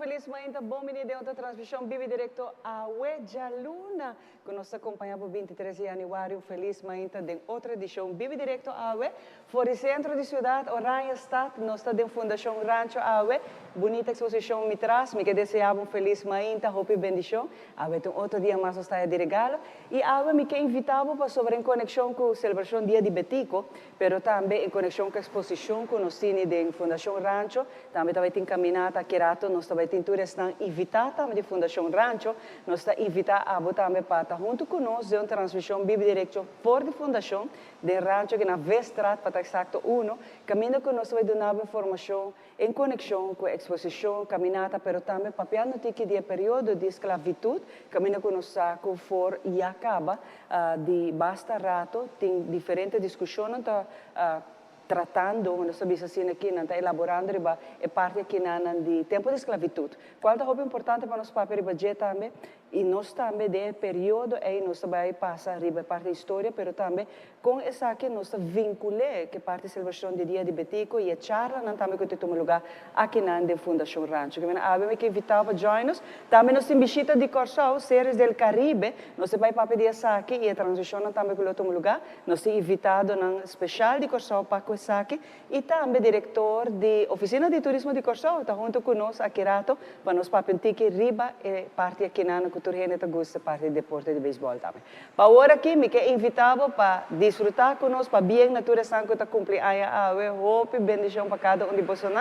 feliz manhã, bom menino de outra transmissão, vive direto a Ueja Luna, que nos acompanha por 23 de janeiro, feliz manhã de outra edição, vive direto a Ue, fora do centro de cidade, Oranha Estado, nós estamos da Fundação Rancho Aue, bonita exposição me traz, me que desejava um feliz manhã, hope e bendição, Aue tem outro dia mais está de regalo, e Aue me que invitava para sobre em conexão com a celebração Dia de Betico, pero também em conexão com a exposição que nós temos da Fundação Rancho, também vai ter caminhada aqui rato, nós também temos estão invitados da Fundação Rancho, nós estamos invitados a também para estar junto conosco de uma transmissão Bíblia Direto por a Fundação de Rancho, que na Vestrat, para exato 1, caminho que nós vamos dar informação em conexão com a exposição, caminhada, pero também papel no tique de período de esclavitud, caminho que nós saco for e acaba de basta rato, tem diferentes discussões, tratando, nós estamos assim aqui, nós estamos elaborando, é parte aqui de tempo de esclavitud. Qual é o importante para nós papel de também, e nós também de período, aí nós também passa riba parte da história, mas também com essa aqui nós vinculamos que parte da celebração do Dia de Betico e a charla, nós também que temos lugar aqui na Fundação Rancho. Que nós que invitamos para join-nos, também nós temos visita de Corsão, seres do Caribe, nós vai para pedir essa aqui e a transição também que temos lugar, nós temos invitado na especial de Corsão para essa aqui, e também diretor de Oficina de Turismo de Corsão, está junto conosco aqui rato, para nós para pedir riba e parte aqui na cultura gente gosta parte do deporte de beisebol também. Para agora aqui, me que invitava para desfrutar conosco, para bem natureza que está cumprir a hope bendição para cada um de vocês,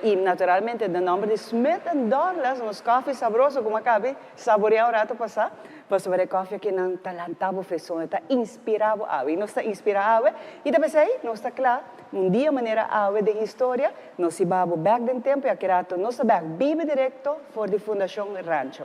e naturalmente do nome de Smith & Douglas, nos cafés saborosos como acabei saborear o rato passar, para sobre café que não talantava fresco, está inspirado e nós está inspirado e depois aí nós está claro, dia maneira de história, nós se babo back do tempo e aqui rato nós está back vive direto for the Fundação Rancho.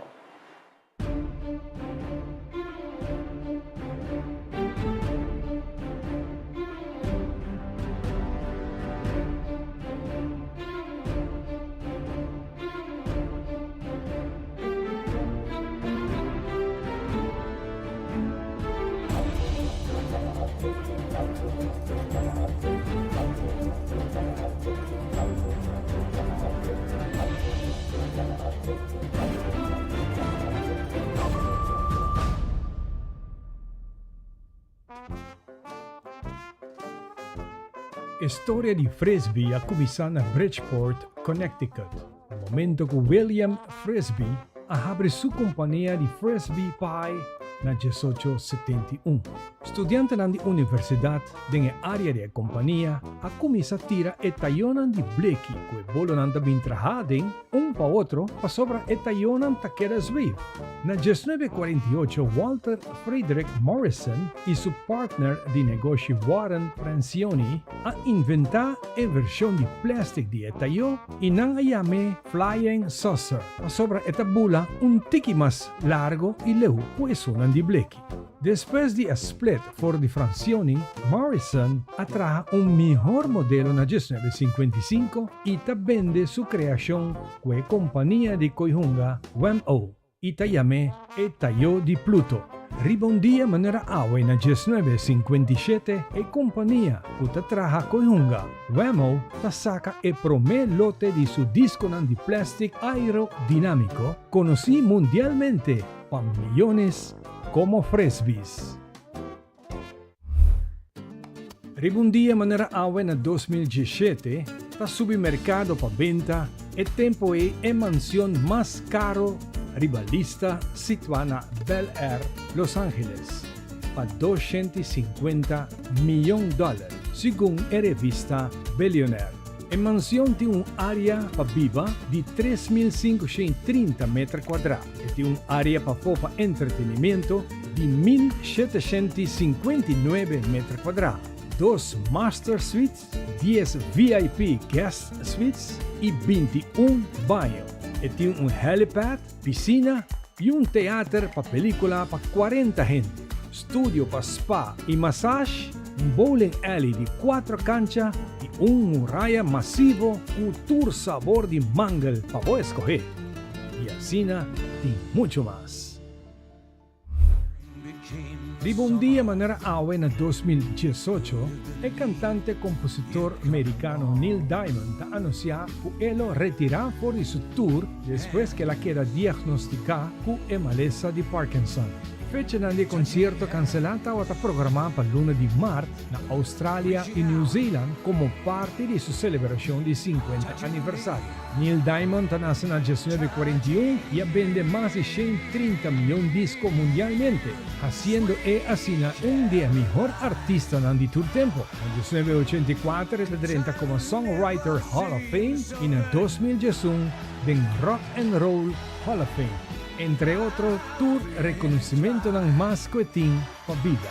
História de Frisbee a começar na Bridgeport, Connecticut. No momento que William Frisbee abre sua companhia de Frisbee Pie na 1871. Estudante na universidade, na área da companhia, a começar a tirar etaionan de bleque, que bolonan também trabalham para outro, para sobra etaionan taqueras vivo. Na 1948, Walter Frederick Morrison e seu partner de negócio Warren Francioni a inventar a versão de plástico de etaio e não a chame Flying Saucer. Para sobra etabula tiki mais largo e leu, pues de bleque. Depois de a split for de Francioni, Morrison atraja melhor modelo na 1955 e vende sua criação com a companhia de Coihunga WMO e chame Etaio de Pluto. Ribondia maneira awe na 1957 a companhia que traja Coihunga WMO saca o primeiro lote de seu disco de plástico aerodinâmico conhecido mundialmente para milhões como Frisbees. Ribondia maneira awe na 2017 está supermercado para venda e tempo é a mansão mais caro rivalista situada na Bel Air, Los Angeles, para $250 milhões, segundo a revista Billionaire. A mansão tem uma área para viva de 3.530 metros quadrados e tem uma área para fofa entretenimento de 1.759 metros quadrados. 2 Master Suites, 10 VIP Guest Suites e 21 banhos. E tem um helipad, piscina e um teatro para película para 40 gente. Estúdio para spa e massagem, um bowling alley de 4 canchas e muralha massivo, tour sabor de mangal para você escolher. E assim tem muito mais. Ribondì a manera awe nel 2018 e cantante e compositor americano Neil Diamond ha annunciato che lo retirerà fuori su tour después che la queda diagnosticata con malessa di Parkinson. Fece un concerto cancellata o programmata per lunedì marzo in Australia e New Zealand come parte di sua celebrazione di 50 anniversario. Neil Diamond nace nel 1941 y vende más de 130 millones de discos mundialmente, haciendo así un de los mejores artistas de todo el tiempo. En 1984 es entra como Songwriter Hall of Fame y en 2021 en Rock and Roll Hall of Fame. Entre otros, tour reconocimiento del más coetín para vida.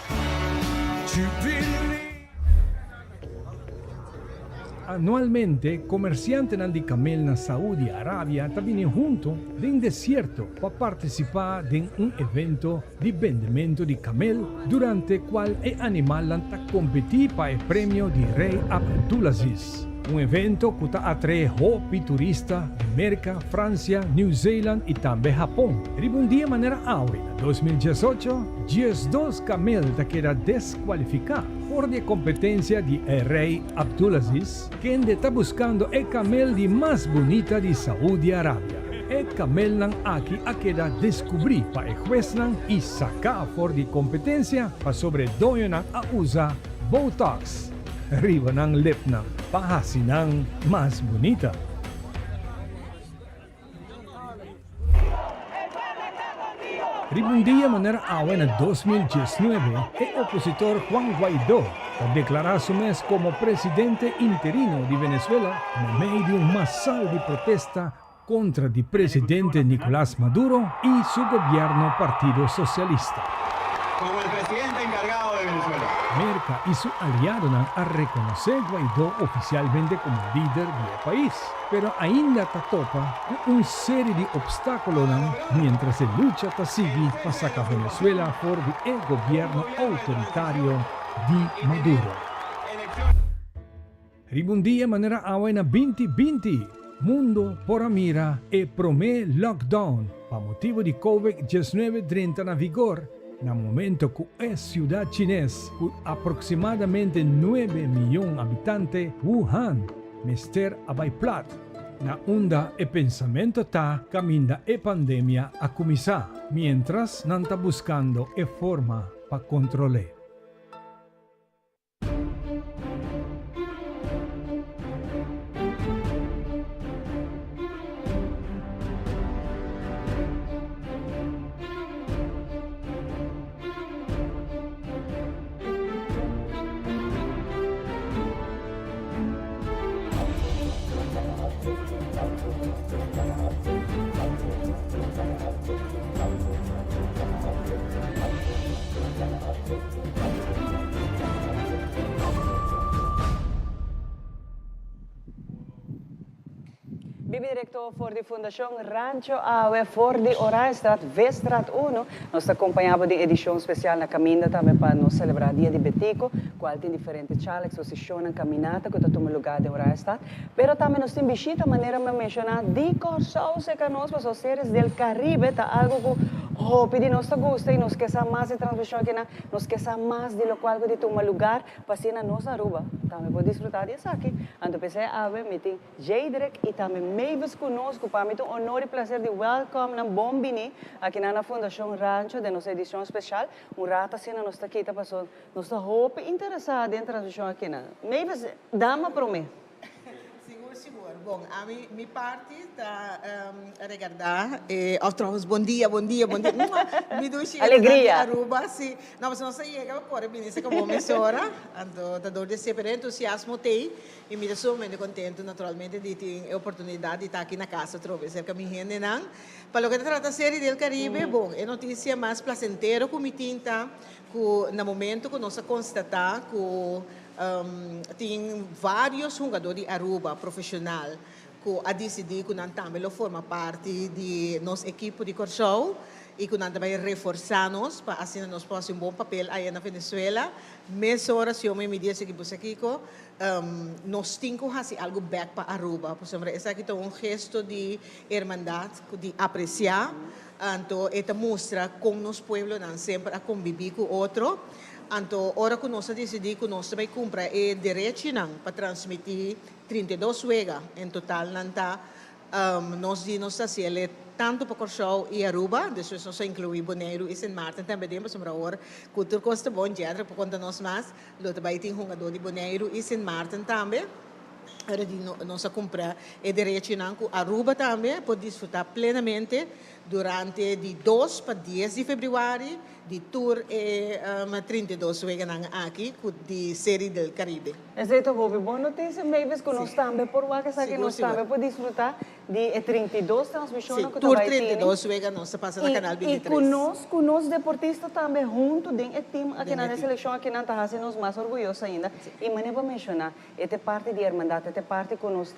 Anualmente, comerciantes di camel na Saudi Arabia vienen juntos en desierto para participar de un evento de vendimiento de camel durante el cual el animal competir para el premio de Rey Abdulaziz. Un evento que atrae hopi turistas de América, Francia, New Zealand y también Japón. Ribundí de manera awe, en 2018, 12 camel queda descualificado por la competencia de Rey Abdulaziz, quien está buscando el camel de más bonita de Saudi Arabia. El camel aquí queda descubrir para el juez y sacar por de competencia para sobre doyona a usar Botox. Riba ng lip ng pahasinang mas bonita. Ribundía manera awe en 2019, el opositor Juan Guaidó declaró su mes como presidente interino de Venezuela en medio de un masal de protesta contra el presidente Nicolás Maduro y su gobierno Partido Socialista. Como el presidente encargado de Venezuela. América y su aliado han reconocer Guaidó oficialmente como líder del país, pero ainda topa una serie de obstáculos mientras se lucha sigue para sacar Venezuela por el gobierno autoritario de Maduro. Ribundía manera awe na 2020. Mundo por mira e promé lockdown para motivo de COVID-19 entra na vigor. En el momento que es ciudad chinesa con aproximadamente 9 millones de habitantes, Wuhan, Mester Abaiplat, na onda e pensamento está caminda e pandemia a comenzar, mientras no está buscando e forma para controlar. Bibi director voor de Fundação Rancho Awe voor de Oranje-straat, Weststraat 1. Nós acompanhamos de edição especial na caminhada também para nos celebrar o Dia de Betico, qual tem diferentes chalas, exposições, caminhada que está tomando lugar de Oranje-straat. Pero também nós temos visita, maneira de mencionar, de Corsão, se que nós, os seres del Caribe, está algo que pedi nós gosta e nós queremos mais de transmissão aqui, nós queremos mais de lo qual que toma lugar, para ser na nossa Aruba. Também pode desfrutar disso aqui. Então, pensei, Awe, meeting J-Direct e também Mavis conosco, para mim, um honor e prazer de welcome na Bombini, aqui na Fundação Rancho, de nossa edição especial. Rato assim, nós estamos aqui, para nós estamos interessados em transmissão aqui. Mavis, dama para mim. Seguro. Bom, a minha parte está a reguardar. Trouxe bom dia. Me duche alegria. Aruba, sim. Não, mas não sei chega por mim, isso como emissora, ando dor de super entusiasmo tem e me deixou muito contente naturalmente de ter a oportunidade de estar aqui na casa outra cerca minha gente não. Para o que trata a série del Caribe, bom, é notícia mais placentera que me tinta que no momento que nós constatar que tem vários jogadores de Aruba profissional que a decidir que não também forma parte de nossa equipe de Corsão e que não também reforçar-nos para assim nós possamos um bom papel aí na Venezuela. Mas horas eu me disse que você aqui nós temos que fazer algo back para Aruba. Por exemplo, esse aqui é um gesto de irmandade, de apreciar Anto, esta mostra com nos pueblo nan sempre a conviver com outro. Anto, ora que nós decidimos que nós vai comprar o direito para transmitir 32 vega em total nanta nós ele tanto para Corsau e Aruba, depois nós incluímos Bonaire e Sint Maarten também temos uma hora cultura costa bom dia para conta nós mais lo também tem jogador de Bonaire e Sint Maarten também. Era de nós comprar e direito com Aruba também pode desfrutar plenamente durante de 2 para 10 de fevereiro de tour e 32 vegan aqui de série del Caribe. Exato, Bobby. Boa notícia, Mavis, que nós também por lá que sabe nós também pode desfrutar de 32 transmissões que tour 32 vegan nós passa no canal 23. E conosco deportistas também junto dentro do time aqui na seleção aqui na Tahasi nós mais orgulhosos ainda. E mas vou mencionar, esta parte de irmandade, esta parte que nós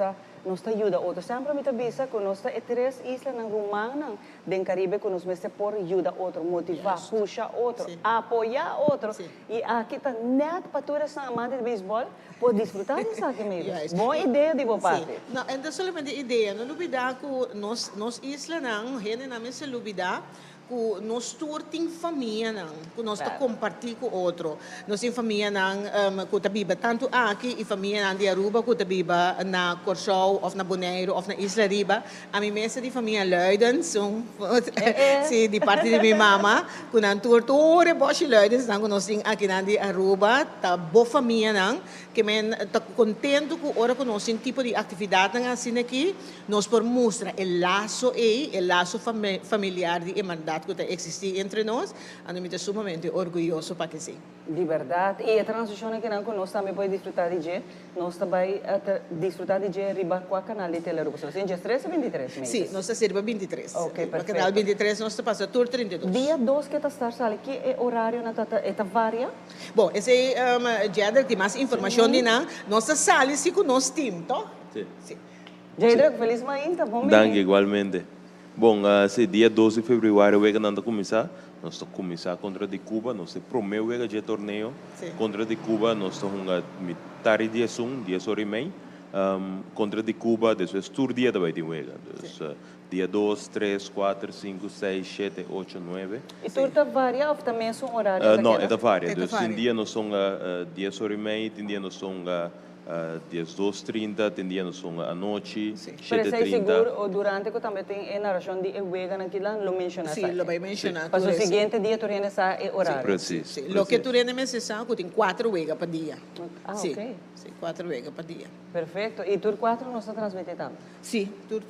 ajuda outros. Sempre me avisa que nós é 3 islas na Romana, do Caribe que nós por ajuda outro, motivar, puxar outro, apoiar outro. E aqui está net para todos os amantes de beisebol pode desfrutar disso aqui mesmo. Boa ideia de boa parte. Não, então somente ideia, não duvida que nós islas não, gente não me se duvida que nós tem família não, que nós compartilhar com outro. Nós tem família não, que tabiba tanto aqui e família não de Aruba, que tabiba na Corsau, ou na Bonaire, ou na Isla Riba. A minha mesa de família Leiden, são de parte de minha mama, que não tour boas Leiden, não que nós tem aqui na de Aruba, tá boa família não, que men tá contento que ora que nós tem tipo de atividade assim aqui, nós por mostrar o laço familiar de irmandade que existe entre nós, a mim é sumamente orgulhoso para que sim. De verdade. E a transição que nós também podemos desfrutar de dia, nós também desfrutar de dia riba com o canal de Teleruba. Você tem 13 ou 23? Sim, nós estamos 23. Ok, perfeito. O canal 23 nós estamos tour 32. Dia 2 que está sale, que é horário na tata varia? Bom, esse é Jadra tem mais informação de nós sale se com nós time, tá? Sim. Jadra, feliz manhã, tá bom? Danke, igualmente. Bom, se dia 12 de fevereiro o não começar, nós estamos começar contra de Cuba, nós temos primeiro de torneio contra de Cuba, nós estamos metade dia dia sobre mei, contra de Cuba, depois tour dia também de wega, dia 2, 3, 4, 5, 6, 7, 8, 9. E tour tá varia ou também é um horário? Não, é da varia. Tem dia nós somos dia sobre mei, tem dia nós somos dias 2:30, tem dia nós somos à noite, 7:30. Para ser seguro, ou durante que também tem a narração de Ewega aqui lá, lo menciona. Sim, lo vai mencionar. Para o seguinte dia, tu tens esse horário. Preciso. Lo que tu tens necessário, tem 4 vegas por dia. Ah, sim. ok. Sim, 4 vegas por dia. Perfeito. E tour 4 nós transmitimos também? Sim, tur.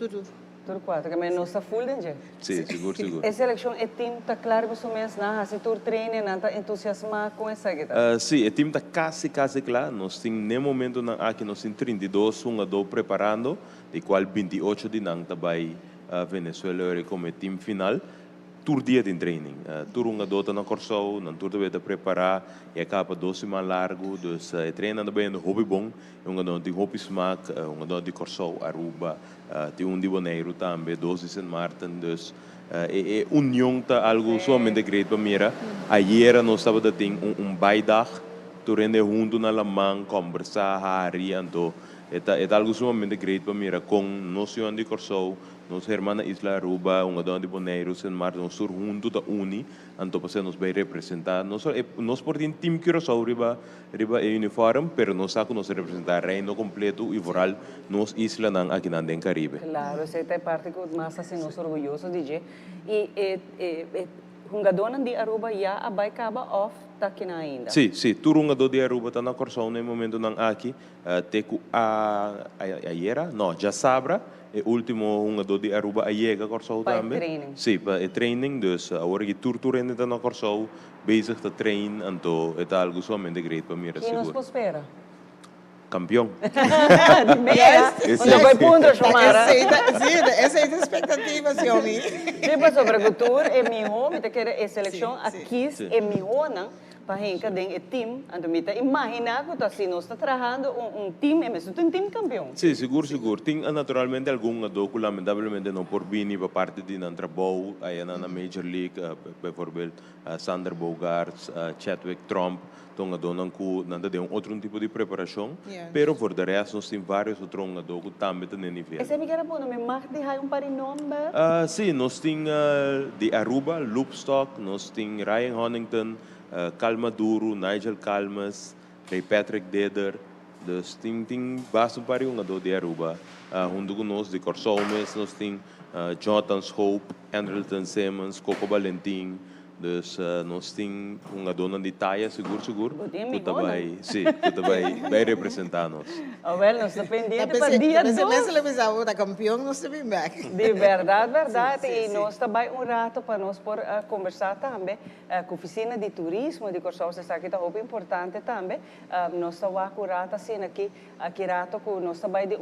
Tour 4, que nós está full de dia. Sim, seguro. Essa eleição é time tá claro mais ou menos na se tour treine não tá entusiasmado com essa guitarra. Sim, o time está quase claro. Nós temos no momento aqui nós temos 32 preparando, de qual 28 de nang também Venezuela como time final. Tour dia de training. Tour dota na Corsau, na tour de preparar e acaba 2 semanas largo, dus treina também no hobby bom, dota de hobby smaak, dota de Corsau, Aruba, tem de Bonaire também, 2 de Sint Maarten, dus união tá algo somente great para mim. Ayer nós estava tendo baidag, turende junto na lamang, conversar, hari, então é algo somente great para mim, com nós de Corsau, nós hermana Isla Aruba, dona de Bonaire, Sint Maarten, nós junto da uni, então para nos vai representar, nós por ter time Curaçao riba uniforme, pero nós saco nos representar reino completo e voral nos isla nang aqui na den Caribe. Claro, essa é parte que mais assim nós orgulhoso de dizer. E jogador de Aruba já vai acabar off tá aqui ainda. Sim, turungador de Aruba está na Corsau no momento nang aqui, teku Ayera, não, já sabra. O último jogador de Aruba a Corsau também. Training. Sim, para training, dus agora que tour ainda está na Corsau, bezig te train, então é algo somente great para mim, seguro. E nós espera? Campeão. Onde vai punto, Xomara? Essa é a expectativa, senhor. Tipo, sobre a cultura, é melhor, me quer a seleção aqui é melhor, não? Pahinka den e team, ando mita imagina que assim nós está trabalhando team, é mesmo um time campeão. Sim, seguro. Tem naturalmente algum jogador lamentavelmente não por vir para parte de um trabalho aí na Major League, por exemplo, Sander Bogaerts, Chadwick Trump, então não tem outro tipo de preparação, pero por de resto nós temos vários outros jogadores que também têm nível. Esse é me bom, me marca de um par de nome. Sim, nós temos de Aruba, Loopstock, nós temos Ryan Honington, Calmaduro, Nigel Calmas, Ray Patrick Deder, dus tem bastante para jogador de Aruba. Junto com nós de Corsomes, nós temos Jonathan Hope, Andrelton Simmons, Coco Valentim. Dus nós temos jogador de Italia, seguro. Que vai representar nós. Well, nós dependemos para dia 2. Mas ele avisava da campeão, nós estamos back. De verdade. E nós também rato para nós por conversar também com a oficina de turismo de Corsol, que está muito importante também. Nós estamos rato assim aqui rato com nós também de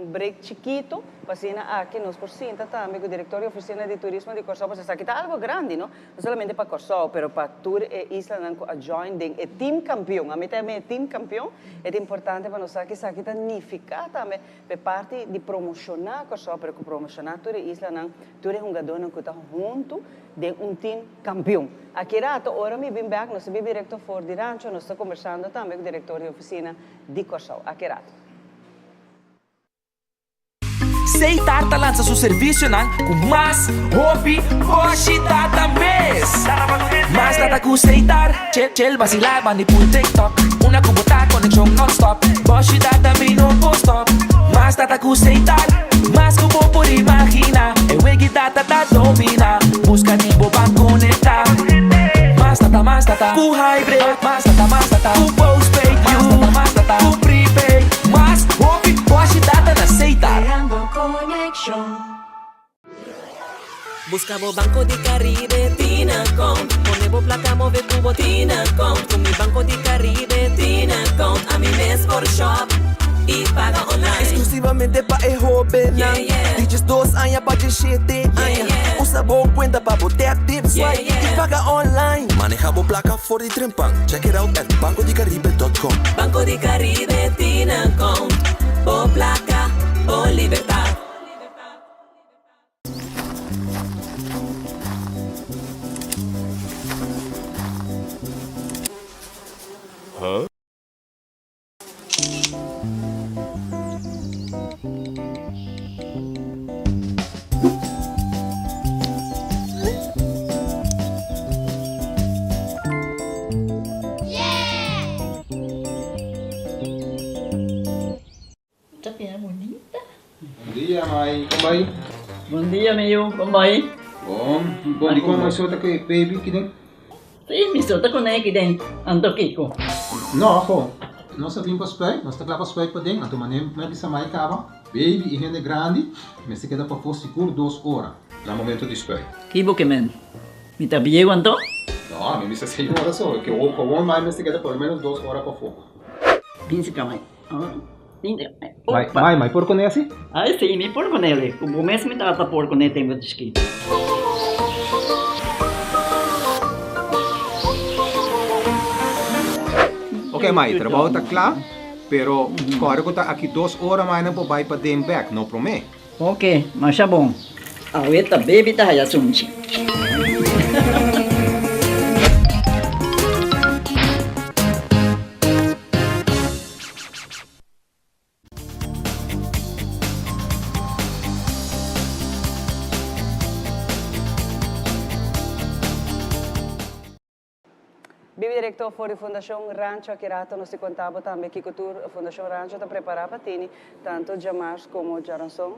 break chiquito, assim aqui nós por cinta também com o diretor da oficina de turismo de Corsol, porque está algo grande, não? Não somente para Corsol, pero para tour e isla nanco a join den e team campeão. A mim também é team campeão, é importante para nós aqui está nificar também per parte de promocionar Corsol, pero que promocionar tour e isla nan tour jogador nan que está junto de team campeão. Aqui rato, ora me vim back, nós vim direto for de rancho, nós estamos conversando também com o diretor da oficina de Corsol. Aqui rato. Seitar lança seu serviço com mais hobby, hoje data mês. Mas data com Seitar, chill vacilar, manipul TikTok. Una kubota connection non-stop, hoje data me no stop. Mas data com Seitar, mas como por imaginar, é wegi data da domina, busca tipo para conectar. Mas data, com hybrid, mas data, com postpaid, mas data, com prepaid, mas hobby, hoje data na Seitar. Buscavo Banco di Caribe, Tinacom. Ponevo placa, move cubo, Tinacom. Con mi Banco di Caribe, Tinacom. A mi mes por shop y paga online. Exclusivamente pa' el joven, Dices 2 años pa' que 7 años. Usa boa cuenta pa' botar tips y paga online. Manejamos placa for the Trempan. Check it out at bancodicaribe.com. Banco di Caribe, Tinacom. Por placa, por libertad. Dia, Mai. Como vai? Bom dia, meu. Como vai? Bom, di como isso tá que baby que nem? Sim, me solta com ele den. Ando Kiko. Não, ako. Nós vim para spray, nós tá lá para spray para dentro, então manem, mas bisa mai cava. Baby e rende grande, mas se queda para for seguro 2 horas no momento de spray. Kibo que men. Me tá bem quanto? Não, me bisa 6 horas só, que o com mais se queda por menos 2 horas para fogo. Pinse kamay. Mai, por conhece? Ai, sim, me por com ele. O mês me tá por com ele tem muito esquito. Ok, Mai, trabalho tá claro, pero agora que tá aqui 2 horas mais não vai para dem back, não promete. Ok, mas é bom. Aweta baby tá ya sunchi. Vive direto for a Fundação Rancho, aqui rato nós te contava também que a Fundação Rancho está preparada para ti, tanto Jamars como Jaranson.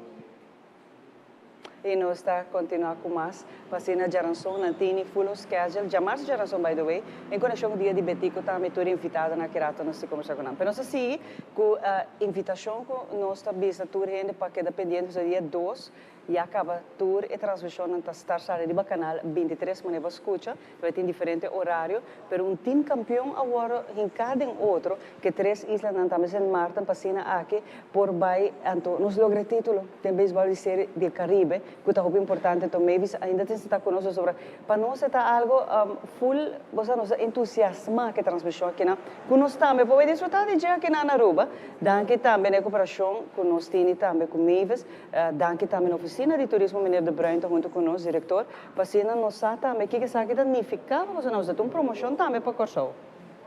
E nós está continuando com mais, passando Jaranson, Nantini, full schedule. Jamars e Jaranson, by the way, em conexão com o dia de Betico, também estou invitada na rato nós te conversar com ela. Mas nós sim, com a invitação que nós está vista, tu rende para que dependendo do dia 2 e acaba tour e transmissão na Star do canal 23 maneva escuta, vai ter diferente horário, per um time campeão agora em cada outro, que 3 islas não também em Marta, passina aqui, por vai, então, nos logra título, tem beisebol de série do Caribe, que é muito importante, então, maybe ainda tem que estar conosco sobre, para nós está algo full, você nos entusiasma que transmissão aqui, que nós também podemos desfrutar de dia aqui na Aruba, danke também na cooperação com nós tini também com Mavis, danke também na oficina de turismo Meneer de Bruin, junto com nós, diretor, passina nós também, que sabe que significa, você nos dá uma promoção também para Corsou.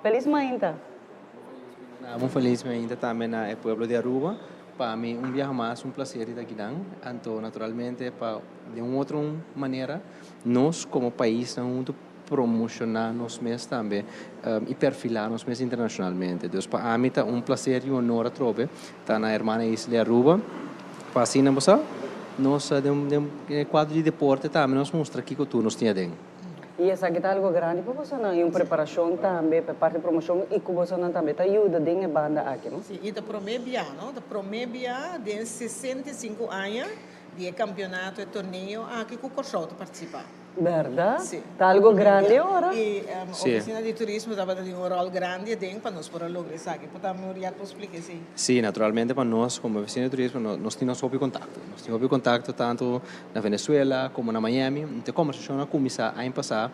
Feliz ainda. Muito feliz ainda também na pueblo de Aruba. Para mim, viaje mais, prazer estar aqui. Então, naturalmente, de uma outra maneira, nós, como país, estamos promocionar nós mesmos também e perfilar nós mesmos internacionalmente. Então, para mim, é prazer e honor a trobe estar na irmã isla de Aruba. Para assim, nós de quadro de deporte também, nós mostramos aqui que tu nos tinha dentro. E essa aqui é algo grande para você, não? E uma preparação também, para parte de promoção, e que você não também ajuda dentro da banda aqui, não? Sim, e da Promebia, não? Da Promebia, de 65 anos, de campeonato e torneio, aqui que o Corsou participa. Verdade? Sim. Está algo grande agora? E a oficina de turismo estava dando um rol grande dentro para nós para lograr aqui. Podemos olhar para explicar sim. Sim, naturalmente para nós como oficina de turismo nós temos nosso contato. Nós temos contato tanto na Venezuela como na Miami. Então como se chama começar a passar,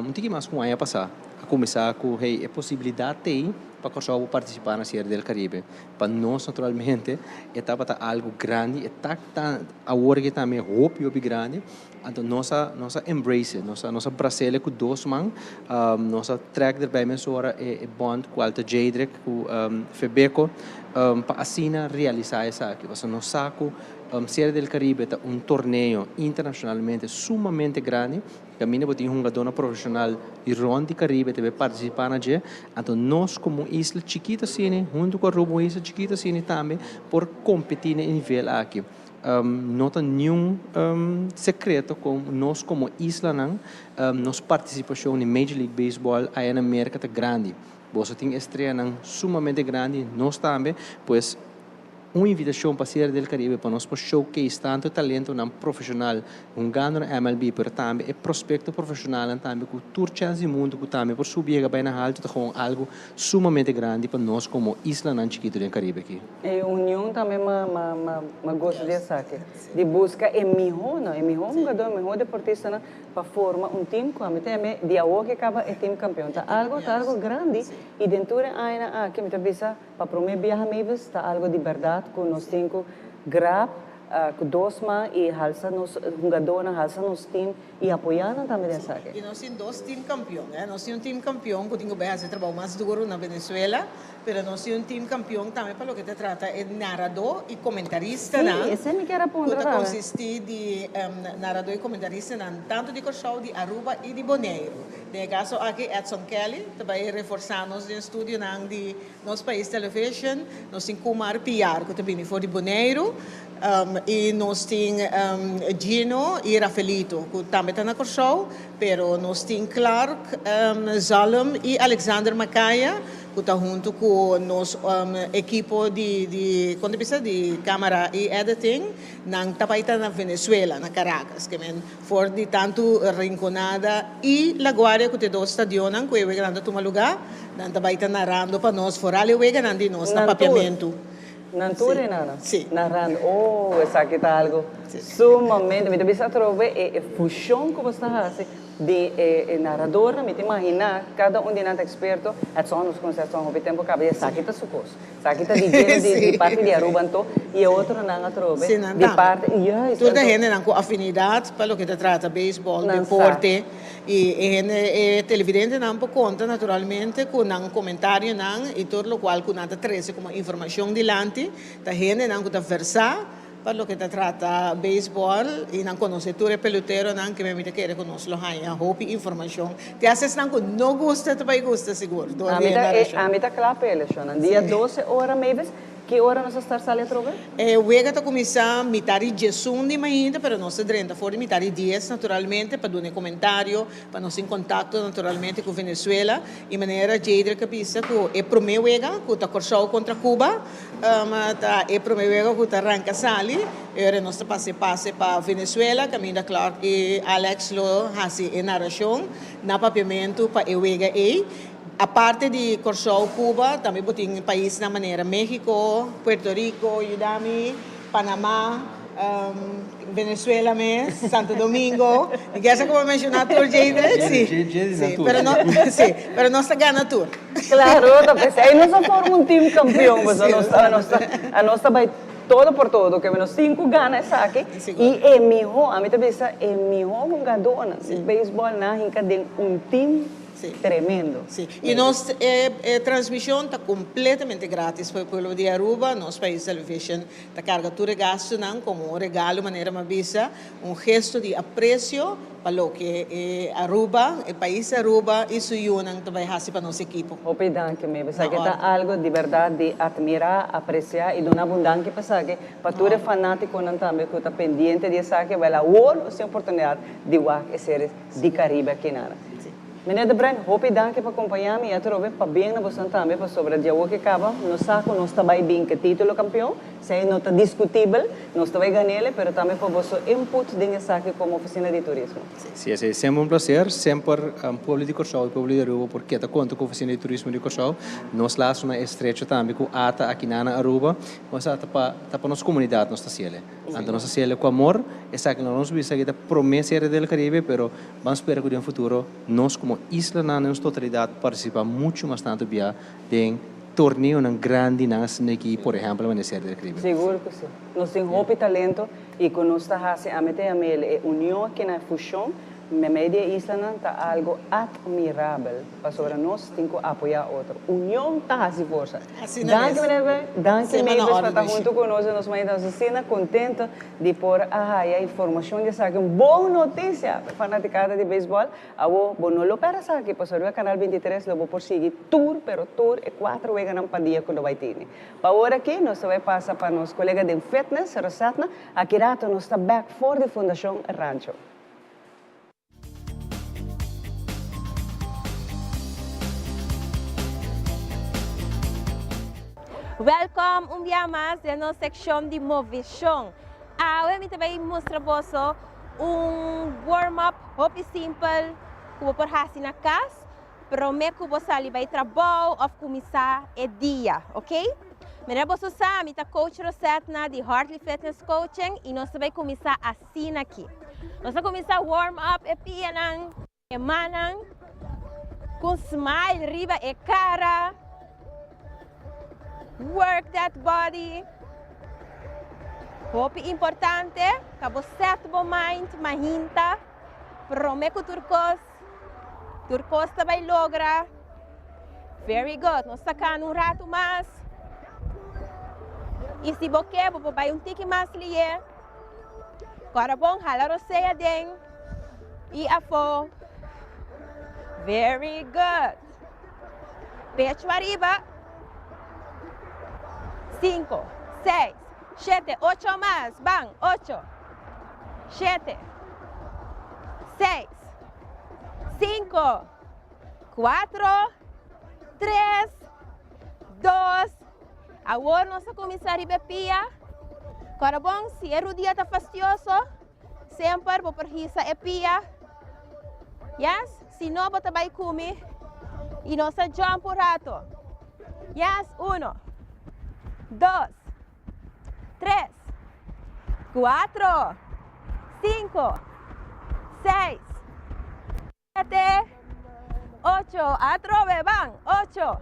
não tem mais como a passar. A começar com a possibilidade de para Kosovo participar na Série do Caribe. Para nós, naturalmente, estava algo grande, está agora que também hope grande. Então, nossa embrace, nossa Brasília com dois mãos, nossa track de bem mesura é bond com Alta Jadrek, com Febeco, para assim realizar isso aqui. Você não saco Série do Caribe é torneio internacionalmente sumamente grande. Caminho para ter um jogador profissional de Ronda do Caribe deve participar na dia. Então nós como isla chiquita cine, junto com a Aruba isla chiquita cine também, por competir no nível aqui. Não tem nenhum secreto com nós como isla não, nossa participação na Major League Baseball aí na América é grande. Você tem estreia sumamente grande, nós também, pois uma invitação para a Série do Caribe para nós showcase tanto talento profissional, ganho na MLB, mas também é prospecto profissional também com tour chance mundo que também por subir bem na alta com algo sumamente grande para nós como isla não chiquito do Caribe aqui. E a União também gosta dessa aqui, de buscar é melhor jogador, melhor deportista para formar time com a também de agora que acaba é time campeão. Tá algo grande e dentro ainda aqui me pensa para promover viajar está algo de verdade com nós cinco grab com dois mãos e halsa nos jogadores halsa nos time e apoiando também dessa aqui. E nós temos dois times campeões, nós temos time campeão que tem que trabalhar mais duro na Venezuela, mas nós temos time campeão também para o que te trata é narrador e comentarista, sim, esse me quer apontar. Que consiste de narrador e comentarista tanto de Corsou, de Aruba e de Bonaire. No caso aqui Edson Kelly, também reforçamos no estúdio de nosso país television, nós temos Kumar Piar, que também foi de Bonaire. E nós temos Gino e Rafaelito, que também estão na Corsou, mas nós temos Clark, Zalem e Alexander Macaya, que está junto com nosso equipo de câmera e editing, na Venezuela, na Caracas, que for de tanto Rinconada e La Guardia, que tem dois estadios, que é grande toma lugar, também está narrando para nós, for ali é grande nós, na papiamento. Nanture nada? Sim. Narrando. Oh, essa aqui está algo sumamente. Me deve trovar a fusão que você faz de narrador. Me imagina cada um de nós experto. É só nos conceitos ao tempo que essa aqui está supos. Essa aqui está de parte de Aruba e outro não trova. De parte. Tudo a gente com afinidade para o que se trata beisebol, deporte. E televidente não por conta naturalmente com um comentário não e tudo o qual com nada traz como informação dilante da gente não que versar para o que se trata beisebol e não conhecedor pelotero não que me querer conosco a hope informação te haces não gosta também gosta seguro a mim tá claro pela dia 12 horas meses Que hora nós estar sali a trover? Wega está começando metade de Sunday ainda, pero nós drenta fora metade 10 naturalmente para dar comentário, para nós em contato naturalmente com Venezuela e maneira de cabeça que é primeiro wega que está corchou contra Cuba, mas é primeiro wega que está arranca sali, e nós passe para Venezuela, caminho claro que Alex lo hace em narração, na papiamento para wega a parte de Corchou, Cuba, também tem países na maneira México, Puerto Rico, Yudami, Panamá, Venezuela mesmo, Santo Domingo. E essa como mencionar tour de sim, pero nós ganha tour. Claro, tá pensando. Aí nós formamos um time campeão, mas a nossa vai todo por todo, que menos 5 ganas saque. E é melhor, a mim também é melhor jogador, beisebol na hinca de um time tremendo. Sim. E nossa transmissão está completamente grátis para o povo de Aruba. Nosso país television está carga tudo gasto como um regalo, maneira mabisa, gesto de apreço para o que Aruba, o país Aruba, e sua união também faz para nosso equipo. Obrigado, me parece que está algo de verdade de admirar, apreciar e donar abundância para todo fanático também que está pendente de saber vai lá hoje a oportunidade de ser de Caribe aqui na área. Meneer De Bruin, hoop je dank voor acompanhar-me e atrove para bem na bolsa também para sobre o dia que acaba. Nós saco nós também bem que título campeão, se não está discutível, nós também ganhamos, mas também para vosso input de saque como oficina de turismo. Sim, é sempre um prazer, sempre o povo de Corchou e o povo de Aruba, porque está conta com a oficina de turismo de Corchou. Nós lá somos estreito também com a ATA aqui na Aruba, mas está para a nossa comunidade, nossa ciele. Então nossa ciele com amor, é que nós vamos ver que promessa do Caribe, mas vamos esperar que no futuro nós como isla na nossa totalidade participa muito mais tanto bem em torneio grande aqui, por exemplo, na Série do Caribe. Seguro que sim. Nós temos roupa e talento e com nós estamos a meter a união aqui na fusão, na média isla está algo admirável. Para sobre nós temos que apoiar outro. União está assim força. Danke mesmo para estar junto conosco. Nós estamos assim contentes de pôr a informação de saber uma boa notícia para a fanaticada de beisebol. Eu não lo para saber, para sobre o canal 23 eu vou prosseguir tour, pero tour é 4 vezes na dia que vai ter. Para agora aqui nós vamos passar para nosso colega de fitness, Rosatna, aqui rato nós está back for the Fundação Rancho. Welcome um dia mais na nossa secção de movição. Eu também mostrar para warm-up, hobby simple, que você pode fazer na casa, mas que você vai trabalhar ou começar o dia, ok? Mas você sabe, eu coach Rosatna de Heartly Fitness Coaching e nós vamos começar assim aqui. Nós vamos começar warm-up e pianang, e manang, com smile, riba e cara. Work that body. Hope importante, que você set o mind, mahinta, prometo turcos também logra. Very good. Nós sacamos rato mais. E se você quer, você vai tique mais lié. Agora bom, hala roceia den. E afo. Very good. Pecho arriba. 5, 6, 7, 8 más, van, 8, 7, 6, 5, 4, 3, 2, agora nós vamos começar a beber. Agora bom, se o dia está fastioso, sempre vou precisa e pia. Yes? Se não, você vai comer e nós jump por rato. Yes? 1, 2, 3, 4, 5, 6, 7, 8, atrove, van, 8,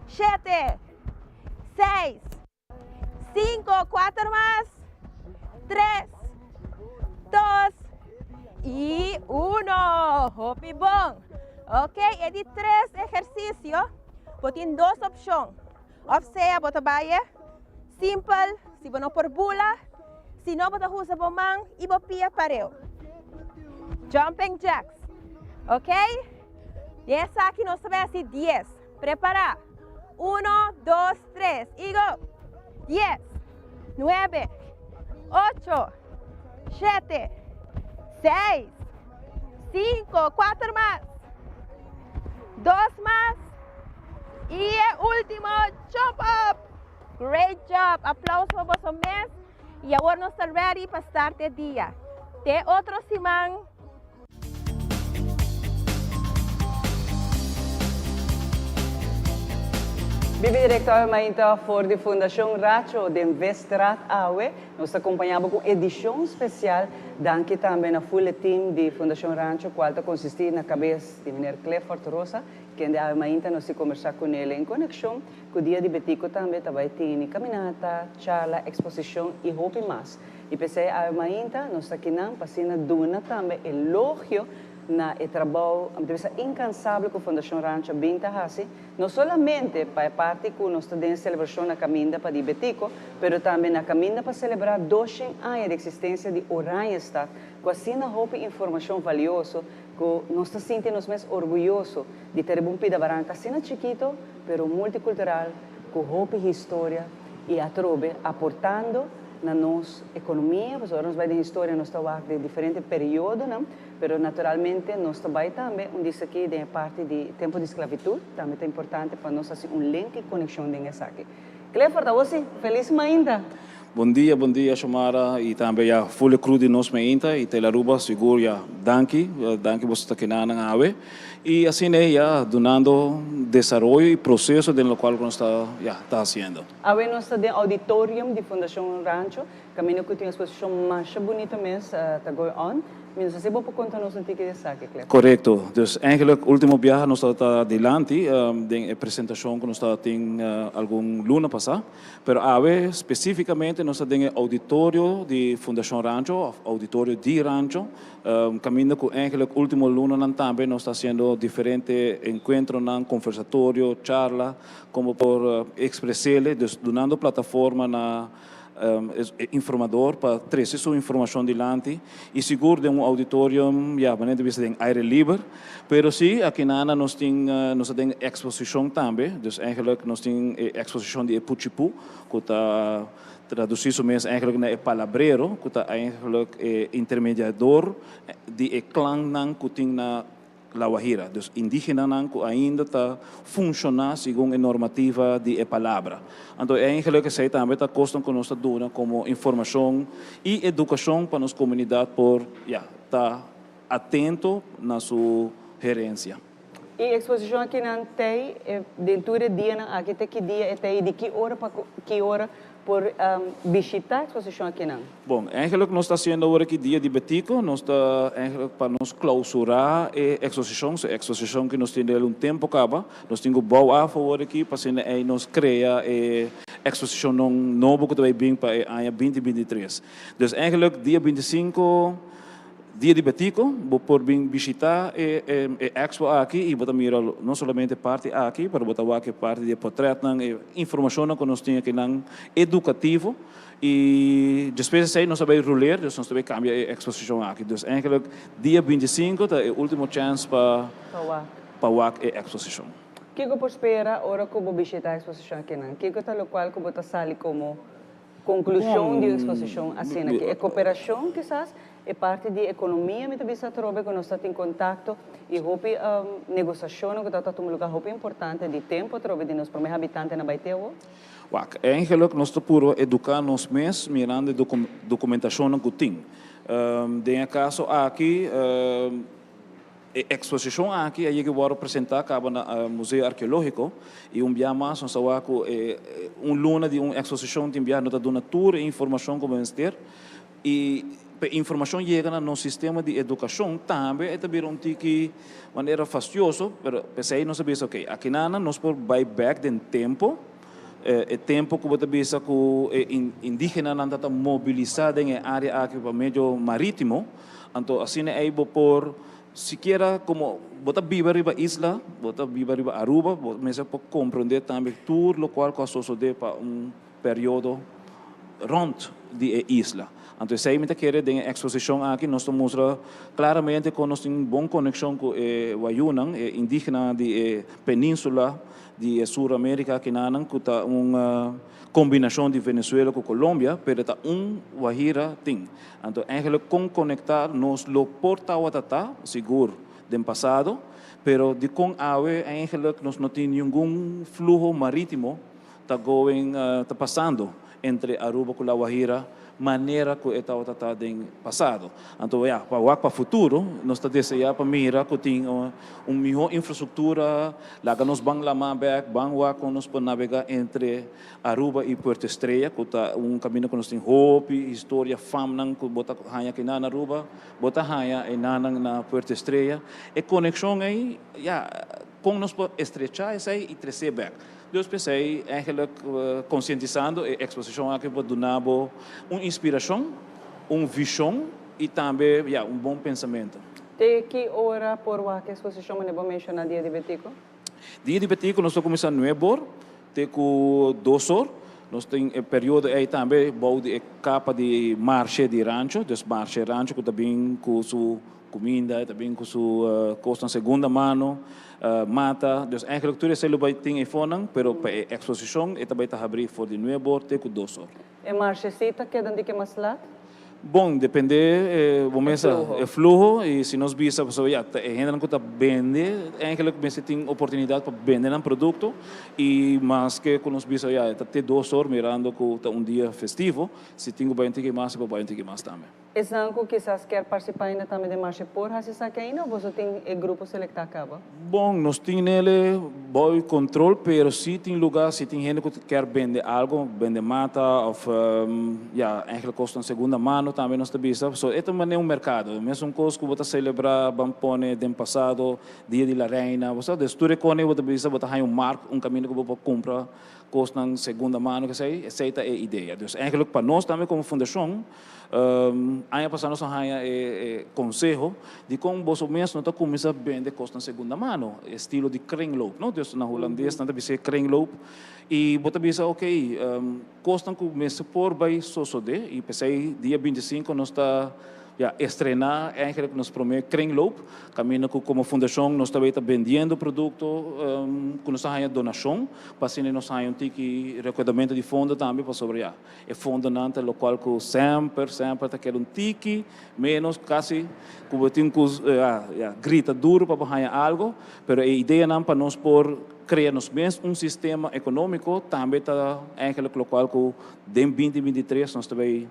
7, 6, 5, 4 más, 3, 2 y 1. Hopi bom. Ok, e de 3 ejercicios, vos tienes 2 opciones. Of sea, você vai simple, se você não por bula, se não você usa a mão e você pia pareu. Jumping jacks, ok? E essa aqui nós vamos fazer 10. Prepara. 1, 2, 3 e go. 10, 9, 8, 7, 6, 5, 4 más, 2 más y el último, jump up. Great job. Aplausos para vos mes y ahora nos está ready para start el día. Te otro simán. Vive direto ao Mainta for de Fundação Racho de Vestrat Aue. Nós acompanhamos com edição especial. Danke também na full team de Fundação Rancho, qual está consistir na cabeça de Mr. Clifford Rosa, que é de Mainta nós conversar com ele em conexão com o dia de Betico também. Também tem caminata, charla, exposição e roupa mais. E pensei a Mainta nós está aqui não passando duna também elogio na trabalho incansável com a Fundação Rancho Binta Hasi, não somente para parte que nós estamos em celebração na caminda para Betico, mas também na caminda para celebrar 200 anos de existência de Oranha Estado, com assim a roupa informação valiosa, que nós estamos sentindo mais orgulhosos de ter um pida barranca assim chiquito, mas multicultural, com roupa e história e a trobe, aportando na nossa economia, porque nós vamos de história, nós estamos de diferentes períodos, mas naturalmente nós também diz aqui de parte de tempo de esclavitud, também é importante para nós fazer link e conexão de isso aqui. Clifford, você feliz ainda? Bom dia, Shomara, e também a full crew de nós ainda, e Telaruba, seguro, danke você está aqui na AWE, e assim é, donando desenvolvimento e processo do qual nós está fazendo. AWE nós está no auditorium de Fundação Rancho, caminho que tem uma exposição mais bonita mesmo, está going on. Mas você pode contar-nos um pouquinho disso aqui, Clifford? Correto. Dus eigenlijk, último viaje nós está adiante, de apresentação que nós está tem algum luna passar, pero AWE especificamente nós está no auditório de Fundação Rancho, auditório de Rancho, caminho que eigenlijk último luna também nós está fazendo diferentes encontros, conversatório, charla, como por expressar, dus donando plataforma na informador para trazer sua informação adiante e seguro de auditório, maneira de em aire livre, pero sim, aqui na Ana nós temos exposição também, dus eigenlijk nós temos exposição de Puchipu, que está traduzido mesmo eigenlijk na palabreiro, que está eigenlijk intermediador de clã que tem na La Guajira, dus indígena que ainda está funcionando segundo a normativa de palavra. Então, eigenlijk sei também está costando que nós está dando como informação e educação para nossa comunidade por estar atento na sua gerência. E a exposição aqui não tem dentro do dia, aqui tem que dia e de que hora para que hora por visitar a exposição aqui não? Bom, eigenlijk nós está sendo agora aqui dia de Betico, nós está eigenlijk para nos clausurar a exposição que nós temos tempo acaba, nós temos bom a favor aqui para ser nós criar a exposição nova que vai vir para o ano 2023. Dus eigenlijk dia 25 dia de Betico, vou por vir visitar a expo aqui e vou mirar não somente parte aqui, mas vou aqui parte de portrait, informação que nós temos aqui educativo e depois aí nós vamos rolar, nós vamos cambiar a exposição aqui. Então, eigenlijk dia 25 é o último chance para a exposição. O que você espera hora que vou visitar a exposição aqui não? O que é o qual que você sali como conclusão da exposição assim aqui? É cooperação, quizás? É parte de economia, mas também está trobe que nós estamos em contato e roupa negociação que está tomando lugar roupa importante de tempo trobe de nós primeiros habitantes na Baiteo. Eigenlijk nós estamos puro educar nós mesmos mirando a documentação que tem. Tem caso aqui a exposição aqui aí que vou apresentar acaba no Museu Arqueológico e dia mais nós luna de uma exposição tem viagem nota dona tour e informação como ter e a informação chega no sistema de educação também é também de maneira fastidiosa, mas pensei não sabia ok aqui nós por buy back den tempo tempo que você pensa que indígena não está mobilizado em área aqui para meio marítimo, então assim é por sequer como você vive riba isla, você vive riba Aruba, você pode compreender também tudo o qual sucede para período rond de isla. Então, essa é a exposição aqui, nós mostramos claramente que nós temos uma boa conexão com o Wayunan, indígena de península de Sul-América, que está uma combinação de Venezuela com Colômbia, mas está Guajira tem. Então, eigenlijk com conectar nos lo porta seguro do passado, pero de com awe eigenlijk nós não tem nenhum fluxo marítimo tá passando entre Aruba e La Guajira, maneira que está do passado. Então, para o futuro, nós estamos desejando para mira que tem uma melhor infraestrutura, lá que nós vamos lá mais vamos nós para navegar entre Aruba e Puerto Estrella, que está caminho que nós tem hope, história, fama, que bota hanya que na Aruba, bota hanya na Puerto Estrella, e conexão aí, com nós para estrechar isso aí e trazer back. Dus pensei eigenlijk conscientizando a exposição aqui para dar uma inspiração, uma visão e também bom pensamento. De que hora por a exposição você vai mencionar dia de Betico? Dia de Betico nós estamos começando 9 horas, até com 2 horas. Nós temos um período aí também, bom de capa de marcha de rancho, dus marcha de rancho que também com sua comida, também com sua costa segunda mano, mata. Dus eigenlijk tudo isso vai ter iPhone, pero para a exposição é também está abrir for de 9 horas até com 2 horas. E marchecita queda de que mais lá? Bom, depende do fluxo e se nós visa a pessoa gente que está vende, eigenlijk você tem oportunidade para vender um produto e mais que nós visa está até 2 horas mirando que está dia festivo, se tem que ter mais, vai ter mais também. E Zanco quizás quer participar ainda também de marcha por, se sabe ainda ou você tem grupo selecta acaba? Bom, nós temos ele bom controle, pero se tem lugar, se tem gente que quer vender algo, vender mata ou eigenlijk custa segunda mano também nós temos. So, ito man é mercado. Mesmo coisa que você celebrar, vamos pôr no passado, Dia de la Reina, você desture com ele, você vai ter caminho que você compra, custa segunda mano, que sei, essa é a ideia. Então, eigenlijk para nós também como fundação, ano passado nós temos conselho de como você mesmo não começa a vender costa segunda mano, estilo de kringloop, não? Então, na holandês, não deve ser kringloop. E você pensa, ok, costa que começa por vai suceder, e pensei, dia 25 nós está estrenar, eigenlijk nos promete kringloop, caminho que como fundação nós também está vendendo produto, que nós temos donação, para assim nós temos tique recolhimento de fundo também para sobre e fundo nante local que sempre está querendo tique menos quase que tem que grita duro para ganhar algo, pero a ideia não para nós por criar nos mesmos sistema econômico também está eigenlijk local que de 2023 nós também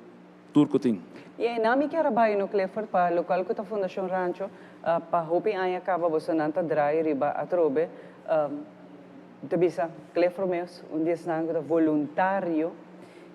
turco tem. E aí, nami que trabalho no Clifford para local que a Fundação Rancho para hopi aí acaba você não tá dry riba atrobe te bisa Clifford mesmo dia não tá voluntário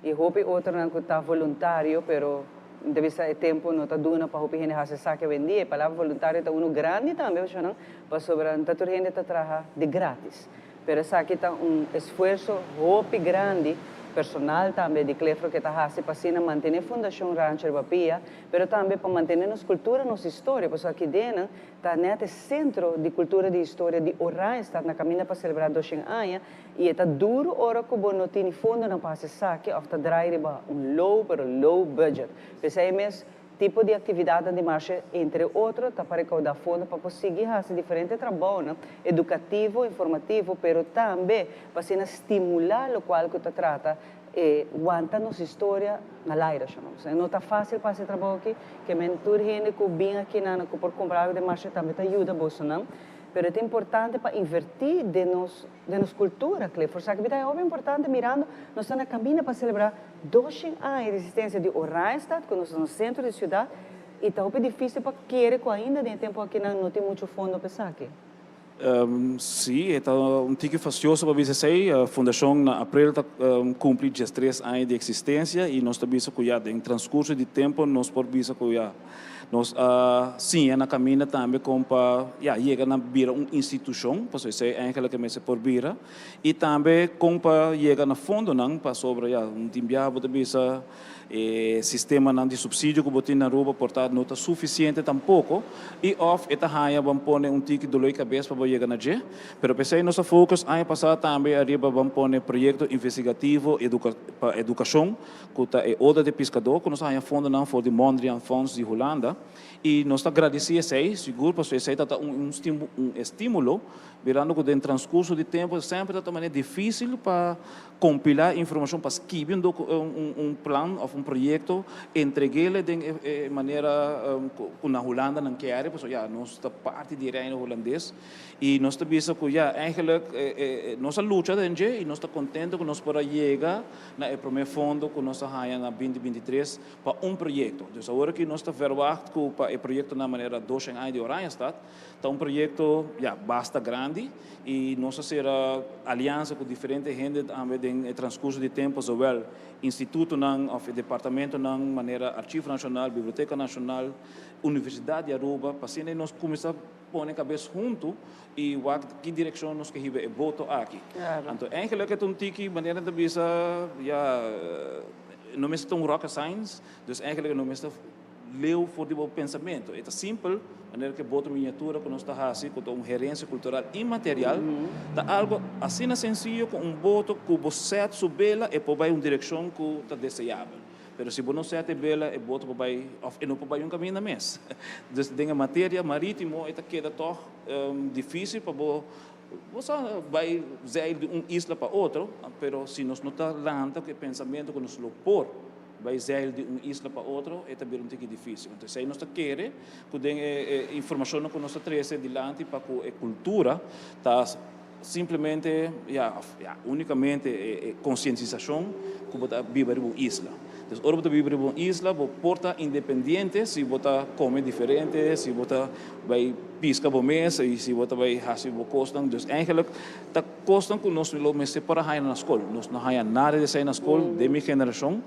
e hopi outro não tá voluntário pero te bisa é tempo não tá duna para hopi gente hace saque vendia para voluntário tá uno grande também você não para sobrar tá tudo gente tá trabalha de grátis pero saque tá esforço hopi grande personal também de Clifford que está fazendo para assim manter a Fundação Rancho de Bapia, mas também para manter nossa cultura, nossa história, porque aqui dentro está no centro de cultura e de história de Oran, está na caminho para celebrar 200 anos, e está duro hora que não tem fundo na passe saque, ou está draaien low budget. Pues aí mesmo tipo de atividade de marcha, entre outros, está para recaudar fundo para conseguir fazer diferentes trabalhos, educativo, informativo, mas também para estimular o qual que está trata e aguenta nossa história na laira, chamamos. Não está fácil para esse trabalho aqui, que mentor gente que vem aqui na por comprar algo de marcha também te ajuda bolso, não? Mas é importante para invertir de nossa cultura, Clifford. Sabe que é importante mirando, nós estamos na caminho para celebrar 200 anos de existência de Oranjestad, que nós estamos no centro da cidade, e está difícil para querer que ainda tem tempo aqui não tem muito fundo para pensar aqui. Sim, é um tique facioso para dizer a Fundação na abril cumpre 13 anos de existência e nós também que em transcurso de tempo nós podemos que nós sim na caminho também como para chegar na vira uma instituição para isso é aquela que me se por vira e também como para chegar na fundo não para sobre time também sistema de subsídio que botin na Aruba, portanto, não está suficiente tampouco, e of eta haya vamos pôr tiki dolor de cabeça para chegar na G, pero pensei nossa focus ano passado também arriba vamos pôr projeto investigativo para educação, que está oda de pescador, que nós haya fundo não for de Mondrian Fonds de Holanda, e nós agradecemos aí, seguro, porque isso está estímulo, virando que no transcurso de tempo sempre está também difícil para compilar informação para escrever plano ou projeto, entregar de maneira na Holanda não quer, porque já nós está parte de reino holandês e nós está vendo que já eigenlijk nossa luta dentro e nós está contente que nós podemos chegar na primeiro fundo que nós está na 2023 para projeto. Então agora que nós está verwacht que para o projeto na maneira 2 anos de Oranjestad, está projeto já basta grande e nós será aliança com diferentes gente também no transcurso de tempo, zowel instituto ou departamento na maneira Arquivo Nacional, Biblioteca Nacional, Universidade de Aruba, para assim nós começamos a pôr a cabeça junto e que direção nós queremos voto aqui. Então, eigenlijk é tiki maneira de bisa não é tão rocket science, então eigenlijk não é leu for de pensamento. É simples, maneira que bota miniatura que nós está assim, com uma gerência cultural imaterial, tá algo assim sencillo com voto que você subela e por uma direção que está desejável. Mas se você não sete bela, é voto para vai e não para um caminho na mesa. Então, tem a matéria marítima, é queda toch difícil para você vai sair de uma isla para outra, mas se nós não está lanta que pensamento que nos lo por vai sair de uma isla para outra, é também um pouco difícil. Então, se nós queremos que tem informação que nós trazemos adiante para que a cultura está simplesmente, unicamente conscientização que você vive em uma isla. Então, ora você vive em uma isla, você porta independente, se você come diferente, se você vai pisca por mês, e se você vai fazer o costan. Então, eigenlijk, está costan que nós não separamos na escola. Nós não temos nada de sair na escola, de minha geração,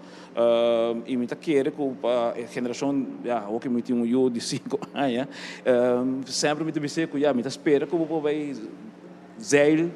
e me quero que a geração, o que me tinha eu de 5 anos, sempre me dizer que me espera que você vai sair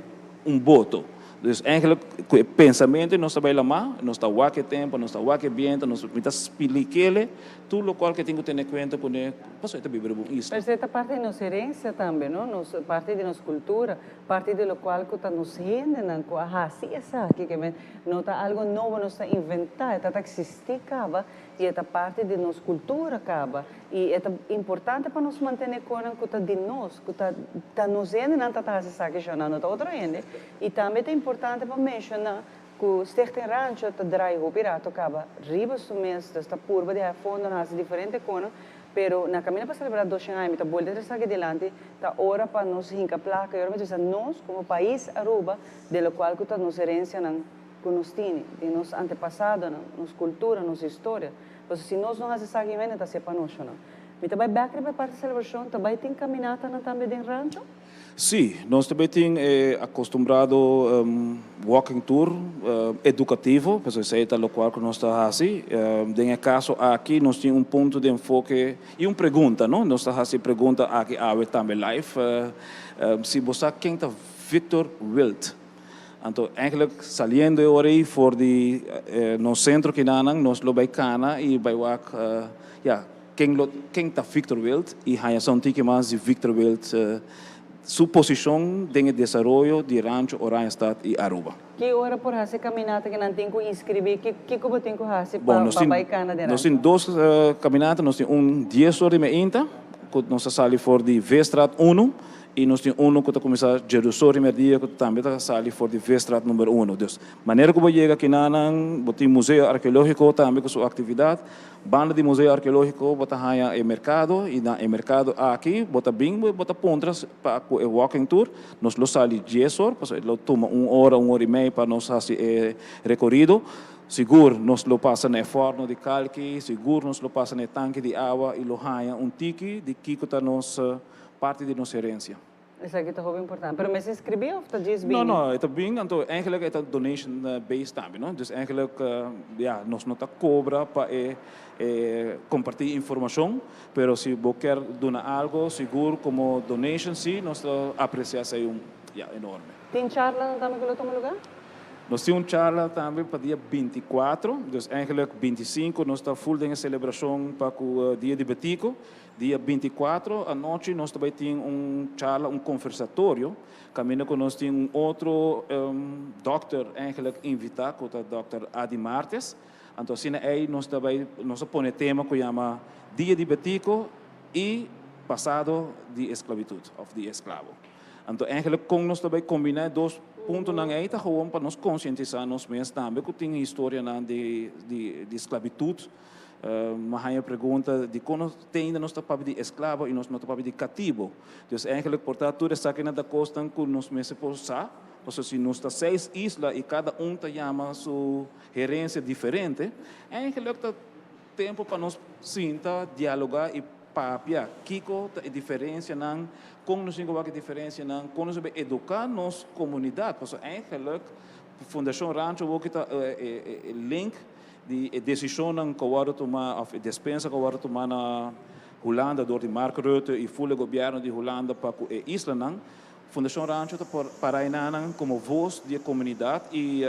voto. Então, eigenlijk, o pensamento não está bem lá, não está o que tempo, não está o que viento, não está explicar tudo o qual que tem que ter em conta com ele, para você viver isso. Mas esta parte de nossa herência também, não? Parte de nossa cultura, parte de lo qual que está nos rende, não? Assim é aqui que não está algo novo, não está inventado, está existir acaba e esta parte de nossa cultura acaba e é importante para nos manter com que está de nós, que está nos rende, não está assim aqui já não está outro rende e também é importante para mencionar que o Stichting Rancho está draaien op Pirato acaba ribas do mês desta curva de fundo nas diferentes coisas, pero na caminho para celebrar 2 anos, está bolha de sair adiante, está hora para nos hinca placa, e hora para nós como país Aruba, de lo qual que está nos herência que nos tem, de nos antepassados, nos cultura, nos história. Então, se nós não fazemos isso, está se para nós, não. Mas também backri para parte da celebração, também tem caminhada também dentro do rancho? Sim, nós também temos acostumado walking tour educativo, porque isso é o qual nós estamos assim. Em caso aqui, nós temos ponto de enfoque e pergunta, não? Nós estamos fazendo pergunta aqui também live. Se você quem está Victor Wilt. Então, eigenlijk saliendo agora for de no centro que nós lo vai cana e vai quem está Victor Wilt e há são tique mais de Victor Wilt sua posição no desenvolvimento de Rancho Oranjestad e Aruba. Que hora por fazer caminhada que não tem que inscrever, que como tem que fazer para baicana de Rancho? Nós temos 2 caminhadas, nós temos 10 horas de meia, que nós saímos for de Weststraat 1 e nós temos que começar Jerusalém dia que também saímos for de Weststraat número 1. Então, maneira que chega aqui na tem museu arqueológico também com sua atividade, banda de museu arqueológico, bota haya mercado e na mercado aqui bota bingo, bota pontras para o walking tour, nós lo saímos 10 horas, porque lo toma 1 hora, 1 hora e meia para nós fazer recorrido. Seguro, nós lo passa no forno de calque, seguro, nós lo passa no tanque de água e lo haya tiki de que está nossa parte de nossa herência. Isso aqui está muito importante. Mas se inscreveu ou está diz bem? Não, é bem, então, eigenlijk é donation based também, não? Então, eigenlijk, nós não está cobra para compartilhar informação, mas se você quer donar algo, seguro, como donation, sim, nós apreciamos aí enorme. Tem charla também que lo toma lugar? Nós temos charla também para dia 24, dus eigenlijk 25 nós está full de celebração para o dia de Betico. Dia 24 à noite nós também temos charla, conversatório. Caminho que nós temos outro doctor eigenlijk invitado, que é o Dr. Adi Martes. Então, aí nós também põe tema que chama Dia de Betico e Passado de Esclavitud, of de escravo. Então, eigenlijk com nós também combinar dois pontos na eita gewoon para nós conscientizar nós mesmos também que tem história de esclavitud. Mas a pergunta de como tem nós papel de escravo e nós papel de cativo. Então, eigenlijk portanto tudo essa que nada costa que nós mesmos posar. Ou seja, se nós 6 islas e cada chama sua gerência diferente, eigenlijk tá tempo para nós sentar, dialogar e papia, kiko a diferença não, como nós temos a diferença não, como nós educar nossa comunidade, porque eigenlijk a Fundação Rancho ook está link de decisão que vai tomar, of dispensa que vai tomar na Holanda door de Mark Rutte e o governo de Holanda para a isla não, Fundação Rancho está para a como voz da comunidade e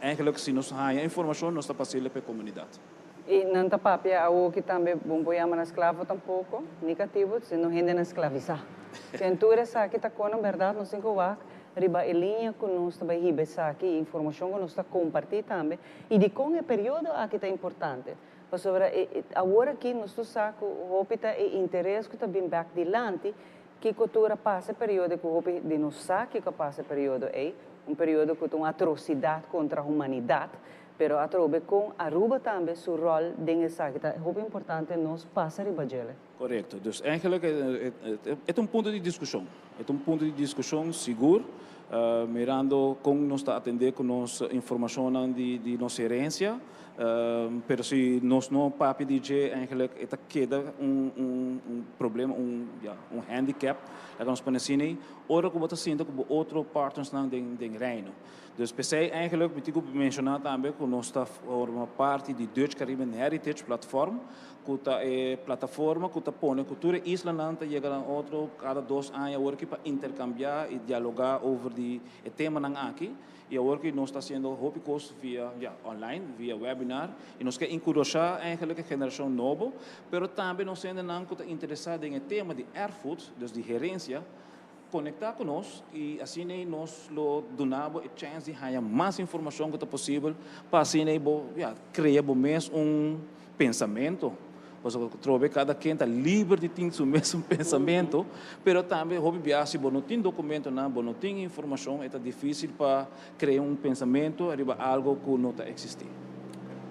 eigenlijk se nós temos informação nós está passando para a comunidade. E não está papia o que também bom na escravo tampouco negativo se não rende na escravizar. Centura sabe que com a verdade nós temos que riba a linha que nós também riba aqui informação que nós está compartilhar também e de com o período aqui está importante. Sobre agora aqui nós sabe que o hopi é interesse que está bem back dilante que cultura passa período que o hopi de nós sabe que passa período é período que tem uma atrocidade contra a humanidade. Pero a trobe com Aruba também seu rol dentro dessa que é muito importante nós passar riba gele. Correto. Dus eigenlijk é ponto de discussão. É ponto de discussão seguro, mirando como nós está atender com nossa informação de nossa herência. Pero se nós não papi DJ eigenlijk это queda problema handicap que nós conhecemos ora que você sente com outro partners não den reino dus pensei eigenlijk moet ik mencionar também que nós está forma parte de Dutch Caribbean Heritage Platform que é plataforma que põe cultura islândia chega a outro cada 2 anos agora que para intercambiar e dialogar over o tema não aqui. E agora que nós estamos fazendo hobbycursos via online, via webinar, e nós queremos encorajar eigenlijk a geração nova, mas também nós estamos interessados no tema de erfgoed, dus de gerência, conectar conosco e assim nós donamos a chance de ter mais informação que possível para assim criar mesmo pensamento. Você trove cada quem está livre de ter o mesmo pensamento, mas também se não tem documento, não tem informação, é difícil para criar pensamento, arriba algo que não está existindo.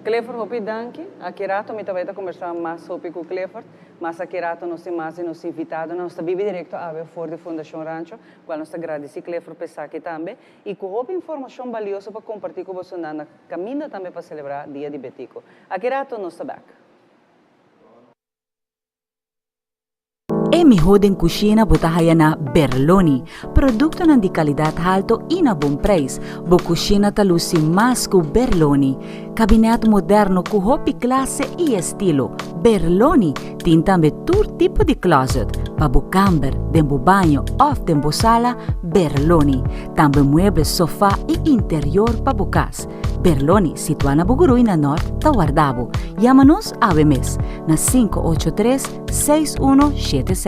Clifford, hopi danke. Aqui rato me também conversar mais hopi com Clifford, mas aqui rato nós temos nos invitado, nós estamos direto a for de Fundação Rancho, qual nós agradecemos Clifford pensar aqui também e com hopi informação valiosa para compartilhar com você na caminho também para celebrar Dia de Betico. Aqui rato nós estamos back. Emi Hoden Cucina botahaya na Berloni, produkto ng di kalidad alto e na bom preço. Bo cucina talusi mas ku Berloni. Cabinet moderno ku hopi klase e estilo. Berloni tin tambe tur tipo di closet. Pabu camber, dembo banho, off dembo sala, Berloni. Tambe muebles, sofá e interior pabu cas. Berloni, situada na Bugurui na Norte, Tawardabo. Llama-nos ave mes na 583-6176.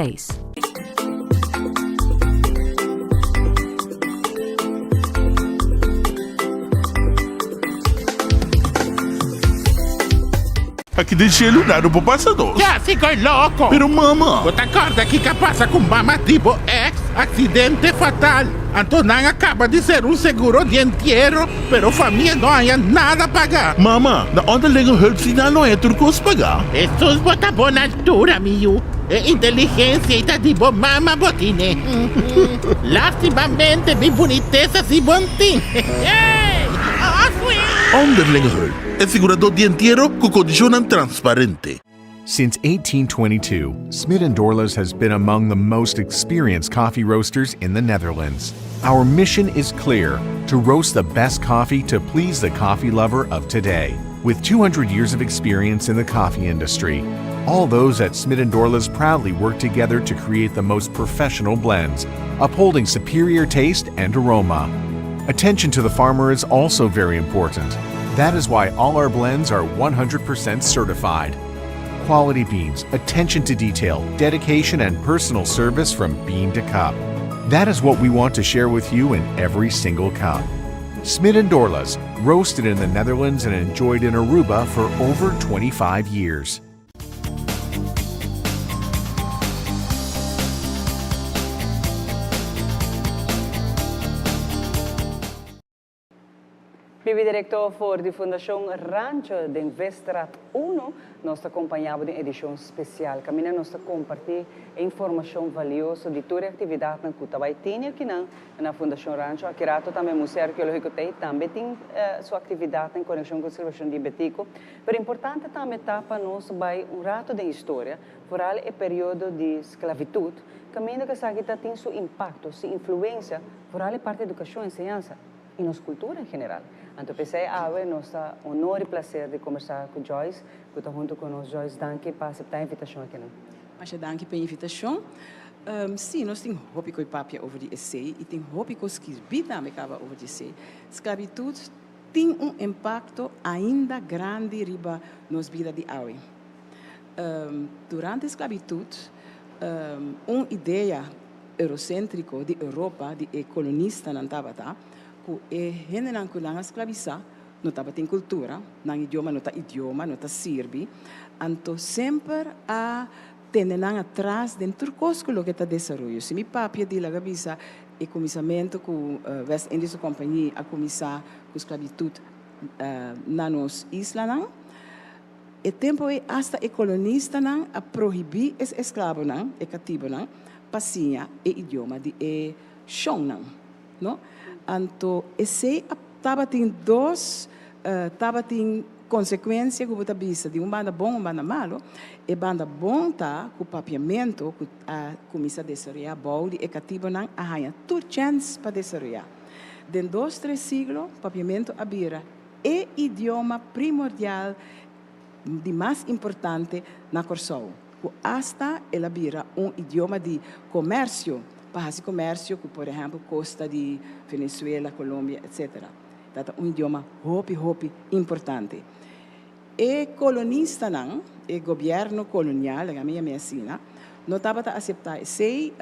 Aqui de gelo nada pro passador. Já ficou louco. Pero mama. Você acorda que passa com mama tipo ex, acidente fatal. Antonan acaba de ser seguro de entierro, pero família não há nada a pagar. Mama, na onderlinge hulpsinaal não é turcos pagar. Jesus bota boa na altura, miu. É inteligência e tá de boa mama botine. Lastimamente, bem boniteza se bontim. Onderlinge hulp. É segurador de entierro com condição transparente. Since 1822, Smit & Dorlas has been among the most experienced coffee roasters in the Netherlands. Our mission is clear: to roast the best coffee to please the coffee lover of today. With 200 years of experience in the coffee industry, all those at Smit & Dorlas proudly work together to create the most professional blends, upholding superior taste and aroma. Attention to the farmer is also very important. That is why all our blends are 100% certified. Quality beans, attention to detail, dedication, and personal service from bean to cup. That is what we want to share with you in every single cup. Smit & Dorlas, roasted in the Netherlands and enjoyed in Aruba for over 25 years. Vive direto voor de Fundação Rancho de Weststraat 1, nós acompanhamos em edição especial. Caminha nós compartilhar informação valiosa de toda a atividade que está tendo aqui na Fundação Rancho. Aqui rato também o Museu Arqueológico também tem sua atividade em conexão com a conservação de Betico. Mas é importante também para nós rato de história, por o período de esclavitud, caminho que sabe que tem seu impacto, sua influência, por a parte da educação e ensinança e nossa cultura em geral. Então, pensei, nosso honor e prazer de conversar com Joyce, que está junto com nós. Joyce, danke para aceitar a invitação aqui. Mas danke pela invitação. Sim, nós temos hobby com o papel over de essay e tem hobby com os que também acaba over de essay. Esclavitud tem impacto ainda grande riba nos vida de hoje. Durante a esclavitud, uma ideia eurocêntrica de Europa, de colonista não estava que gente não que escravizar, não estava tem cultura, não idioma, não está sirve, então sempre a tendem atrás dentro do que está desenvolvendo. Se me papia de la cabeça e começamento com West Indies Companhia a começar com esclavitud na nos isla não, e tempo é hasta e colonista não a proibir es escravo não, e cativo não, passinha e idioma de chão não. Então, esse estava tem consequências que você vista de banda bom, banda malo, e banda bom tá com o papiamento que a comissão de desarrollar balde e cativo não arranha tudo chance para desarrollar. Dentro 2-3 siglos, papiamento abira é idioma primordial de mais importante na Corsol. Hasta ele abira idioma de comércio. Para esse comércio, como, por exemplo, costa de Venezuela, Colômbia, etc. É idioma hopi importante. E colonista, não, e governo colonial, a minha medicina, não estava a aceitar se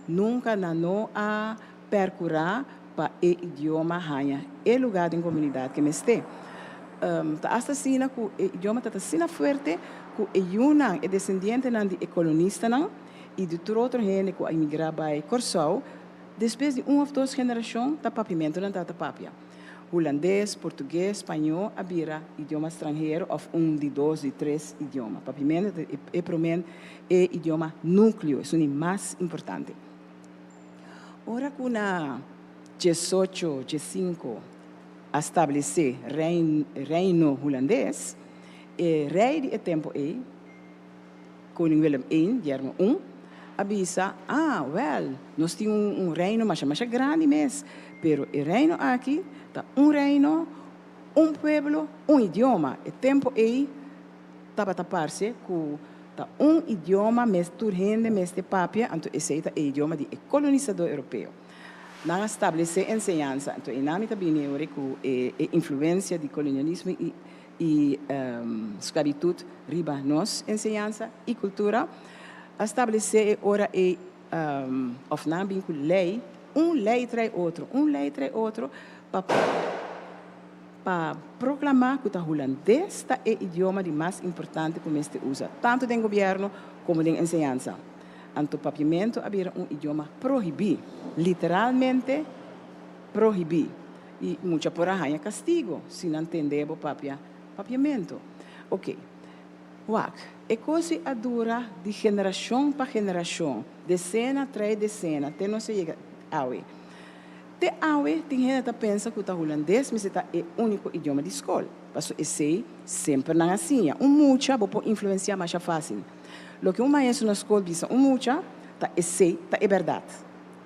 nunca não a percorrer para o idioma hanha, e lugar em comunidade que me esteja. Hasta assim, que o idioma está assim forte, que o é descendente de colonista, não, e de outro gente que emigra para Corsol, depois de 1 ou 2 gerações, está papiamento não está papia. Holandês, português, espanhol, abira idioma estrangeiro, ou de 2 e 3 idiomas. Papiamento é idioma núcleo, é o mais importante. Ora que na 18, 15, estabelecer reino holandês, e rei de tempo Koning Willem I, Guillermo I, avisa, nós temos reino mais grande mesmo, pero o reino aqui está reino, pueblo, idioma. O tempo aí estava a tapar-se com idioma mais turgente, mais de papia, então esse é o idioma de colonizador europeu. Não estabelecer ensinança, então em nome também com a influência do colonialismo e esclavitud riba nos ensinança e cultura, estabelecer ora of não bem com lei, lei trai outro, para proclamar que o holandês é o idioma mais importante que este usa, tanto no governo como na ensinança. Então, o papiamento havia idioma proibido, literalmente proibido. E muita por arranha castigo, se não entender o papiamento. Ok. É coisa a dura de geração para geração, decena tras decena, até não se chega a hoje. Até hoje, tem gente que pensa que o holandês é o único idioma de escola. Mas esse sempre não é assim. Muita pode influenciar mais fácil. O que maestro na escola diz, muita, é verdade.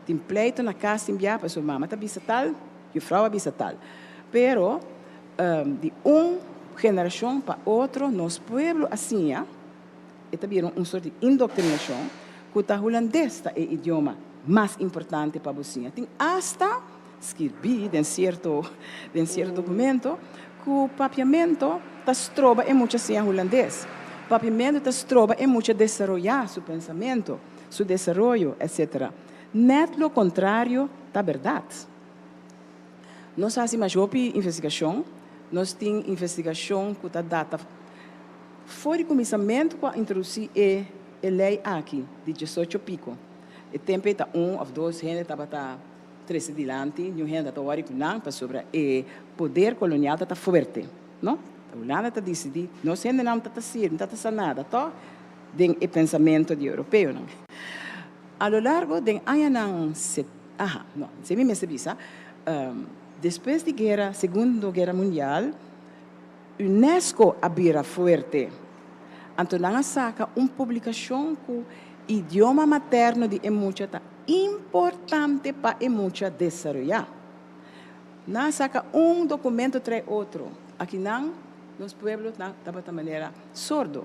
Tem pleito na casa, tem biapa, sua mama está bisa tal, e a frau bisa tal. Pero, de geração para outra, nos pueblos assim, é também sorte de indoctrinação, que o holandês é o idioma mais importante para você. Tem hasta escrevi em certo documento que o papiamento está trova em muita ciência holandês. O papiamento está trova em muita desenvolver seu pensamento, seu desenvolvimento, etc. Net lo contrário da verdade. Nós fazemos uma investigação, nós temos investigação que está data fora começamento com a introduzir a lei aqui, de 18 pico. O tempo está 1 ou 2 gente estava 13 dilante, e gente está agora com sobre o poder colonial está forte, não? A Holanda está decidindo, nós gente não está sendo, não está nada, tá? Den o pensamento de europeu, não? A lo largo de anos, se me bisa, depois da guerra, Segunda Guerra Mundial, UNESCO abriu forte. Então, nós saca uma publicação com idioma materno de emucha tá importante para emucha desenvolver. Nós saca um documento traz outro. Aqui não, nos pueblos não estava de maneira sordo.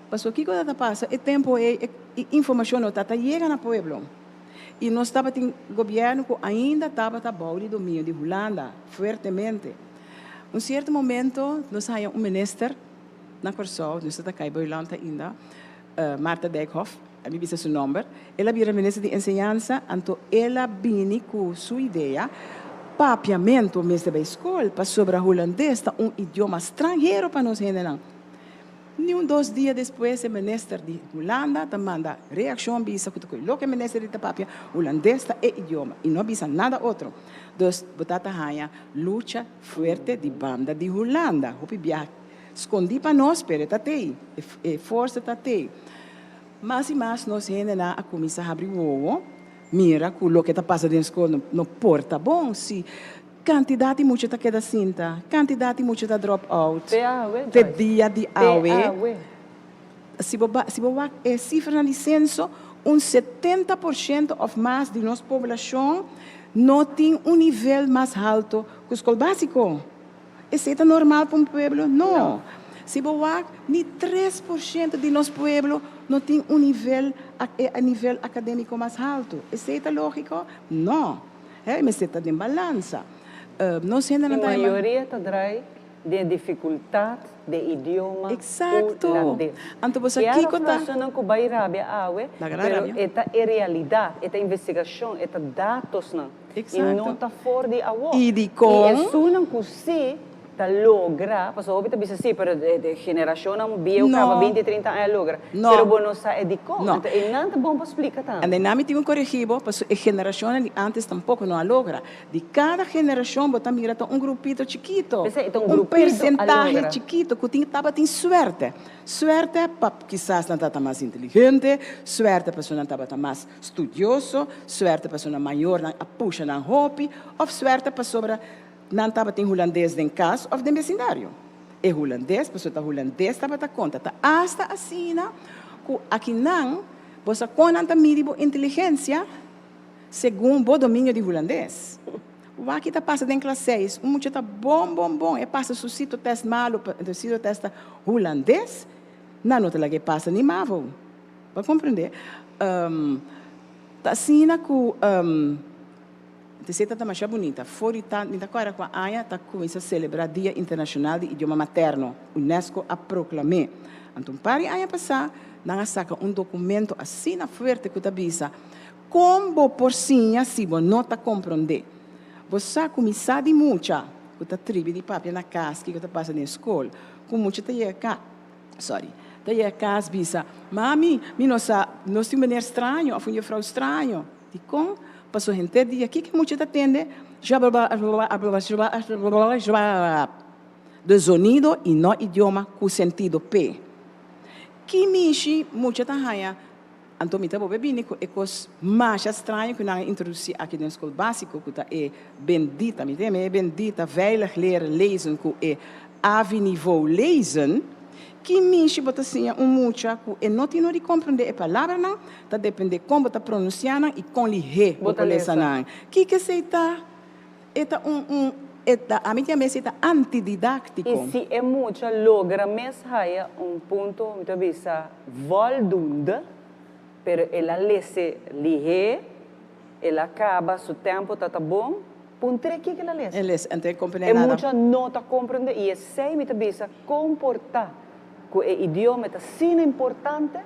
Mas o que está passando? O tempo é informação não está chega no pueblo. E nós estava em governo que ainda estava bom de domínio de Holanda, fortemente. Um certo momento, nós tínhamos ministro na Corsol, nós estamos aqui em Holanda ainda, Marta Dijkhoff, a mim disse seu nome. Ela era ministra de ensinança, então ela vinha com sua ideia, papiamento mesmo da escola, para sobre a holandês, um idioma estrangeiro para nós ainda. Nem 2 dias depois, o ministro de Holanda manda reação, bisa que o que o ministro de papia holandês é idioma, e não bisa nada outro. Então, botata hanya luta forte de banda de Holanda. Hopi biar escondi para nós, pero tatei, e força tatei. Mas e mais nós ainda na a comissão abriu o mira que o que está passando na escola não porta bom se quantidade de muita queda cinta, quantidade de muita drop out, de dia de aue. Se você é cifra de censo, 70% ou mais de nossa população não tem nível mais alto que o escola básico. Isso é normal para um pueblo? Não. Se você nem 3% de nosso pueblo não tem nível acadêmico mais alto. Isso é lógico? Não. Mas está em balança. A maioria está de dificuldade de idioma holandês. Então, você aqui está não com Bahia awe, pero esta é realidade, esta investigação, esta dados não. E não está fora de awo. E de com e isso não consigo ta logra, paso obita bisa si, pero de geração não bio acaba 20, 30 anos logra. Pero bueno sa é de com. Então, e não tá bom para explicar tanto. Ande nami tinha corrigido, paso a geração antes tampouco não logra. De cada geração bota mira um grupito chiquito, percentagem chiquito que tinha tava tem suerte. Suerte para quizás não tá mais inteligente, suerte para não tá mais estudioso, suerte para pessoa maior não puxa não hobby, ou suerte para sobre não estava em holandês em casa ou de vecindário. É holandês, a pessoa está holandês, estava a conta. Tá hasta assim, aqui não, você conta mínimo inteligência segundo o domínio de holandês. O aqui está passando em classe 6, muito está bom, e passa o sítio teste malo, o sítio teste holandês, não está lá que passa nem mal. Para compreender? Está assim, Você está mais bonita. Fora agora com a AIA está começando a celebrar o Dia Internacional de Idioma Materno. UNESCO a proclamou. Então, para a AIA passar, nós saca documento assim na forte que está bisa. Como porcinha se você não está compreendendo. Você começar de muita, que está tribo de papel na casa, que está passando na escola, com muita está cá. Está a casa bisa. Mami, nós temos maneira estranho, foi uma fraude estranho. E com passou gente dia aqui que muito atende de sonido e não idioma com sentido P. Que mishi muito tahaya antomita bobe binico e cos mais estranho que não introduzir aqui na escola básica que tá é bendita, me teme, bendita veilig leren lezen que é ave niveau lezen. Que mishi bota assim mucha que não tem de compreender a palavra não, tá depende como tá pronunciando e com lihe bota lesa não. Que se está a mim também está antididático. E se é mucha logra mesmo ponto muito bisa voldoende, pero ela lese lihe, ela acaba seu tempo tá bom, Puntre que ela lê. Ela não compreende E nada. muita não está compreendendo. E sei me bisa comportar com o idioma está sendo importante,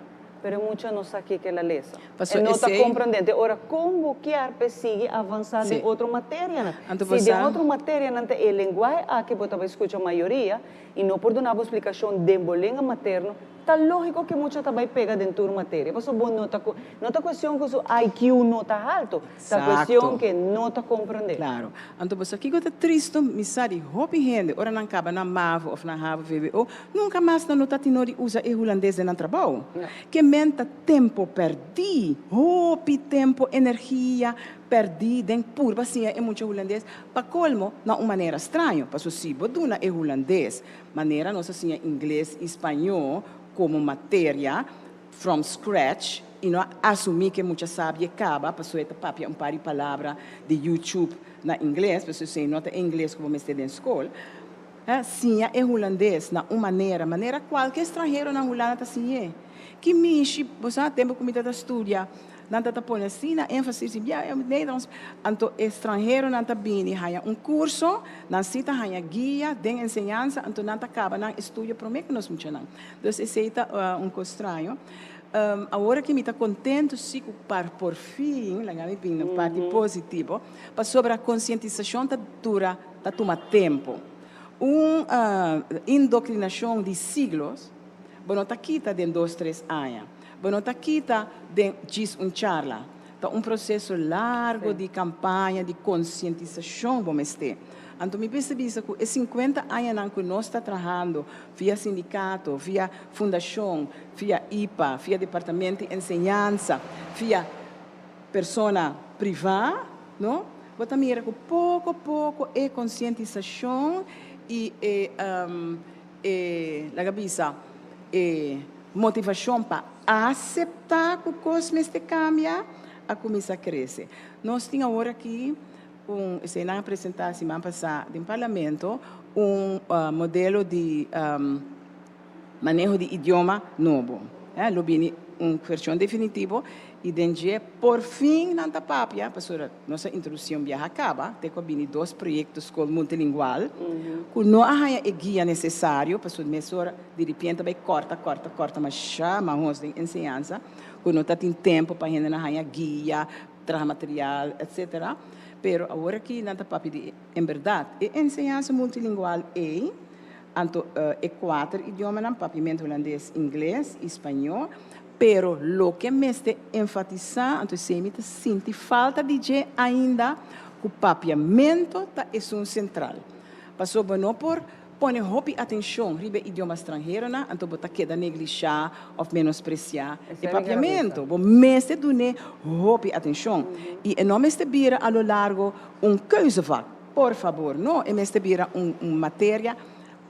mas muita não sabe que ela lê. E não está compreendendo. Ora, como que a seguir avançar em outra matéria? Se em outra matéria não tem a linguagem que você vai escutar a maioria, e não por dar uma explicação de língua materna, está lógico que muita também pega dentro da matéria. Mas não está questão que o IQ não está alto, está questão que não está compreendendo. Claro. Então, você aqui está triste, me sabe, hopi gente, ora não acaba na MAV ou na HAV, VWO, nunca mais não está tendo usa o holandês no trabalho. Que menta tempo perdi, hopi tempo, energia, perdi, den pur, assim, é muito holandês, para colmo, de uma maneira estranha, para se boduna é holandês, maneira, não sei, inglês, espanhol, como matéria, from scratch, e não assumir que muita sabe acaba, passou a papia par de palavras de YouTube na inglês, pessoas sei não tem inglês como me estudei na escola, sim é holandês na uma maneira qualquer estrangeiro na Holanda está assim que mishi, você tempo comida da estudia, não está põe assim na ênfase em Nederlands, então estrangeiro não está bem, há curso, não cita há guia de ensinança, então não acaba não estuda para mim que nós muito não, então esse é coisa estranho. Agora que me está contente, sim, por fim, na parte positiva, para sobre a conscientização da dura, da toma tempo. Indoctrinação de siglos, não está quita de 2, 3 anos. Não está quita de charla. Então, processo largo de campanha, de conscientização, vamos ter. Então, me percebi que é 50 anos que nós estamos trabalhando via sindicato, via fundação, via IPA, via departamento de ensinança, via pessoa privada, não? Bota mira que pouco a pouco é conscientização e la cabeça motivação para aceitar que o cosmos cambia, a começar a crescer. Nós temos agora aqui se não apresentar semana passada no parlamento modelo de manejo de idioma novo. Lo bini versão definitiva e dengue por fim na papia, para nossa introdução já acaba, tem bini 2 projetos com multilingual, que não há a guia necessário, para a mesura de repente vai corta, mas chama os de ensinança, que não está tem tempo para a gente não há guia, trazer material, etc. Pero agora que não está papia, em verdade, a ensinança multilingual é 4 idiomas, papimento holandês, inglês, espanhol, pero lo que me está enfatizando, então se me sente falta de ainda o papiamento é central. Passou não por pôr atenção ribe idioma estrangeiro, então você queda negligenciar ou menospreciar o papiamento. Você me está dando atenção. E não me está vira a lo largo keuzevak, por favor, não me está vira matéria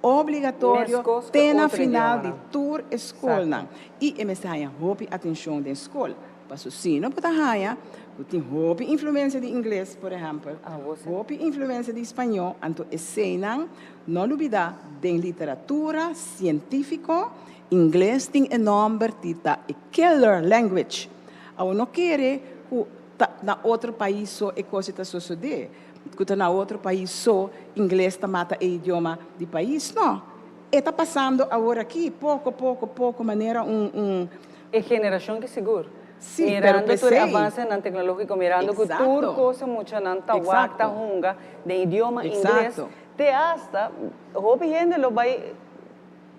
obrigatório até na final de tour escola. E me está dando atenção da escola. Passo sim, não pode ter tem influência de inglês, por exemplo, influência de espanhol, então esse não duvida de literatura científica, inglês tem nome de killer language. Eu não quero que na outro país só é coisa que sucede, que na outro país só inglês mata o idioma do país, não. Está passando agora aqui, pouco, maneira É geração que seguro. Sim, mirando o avanço na tecnológico, mirando que tudo coisa muito não está wakta hunga de idioma inglês. Te hasta, hope gente lo vai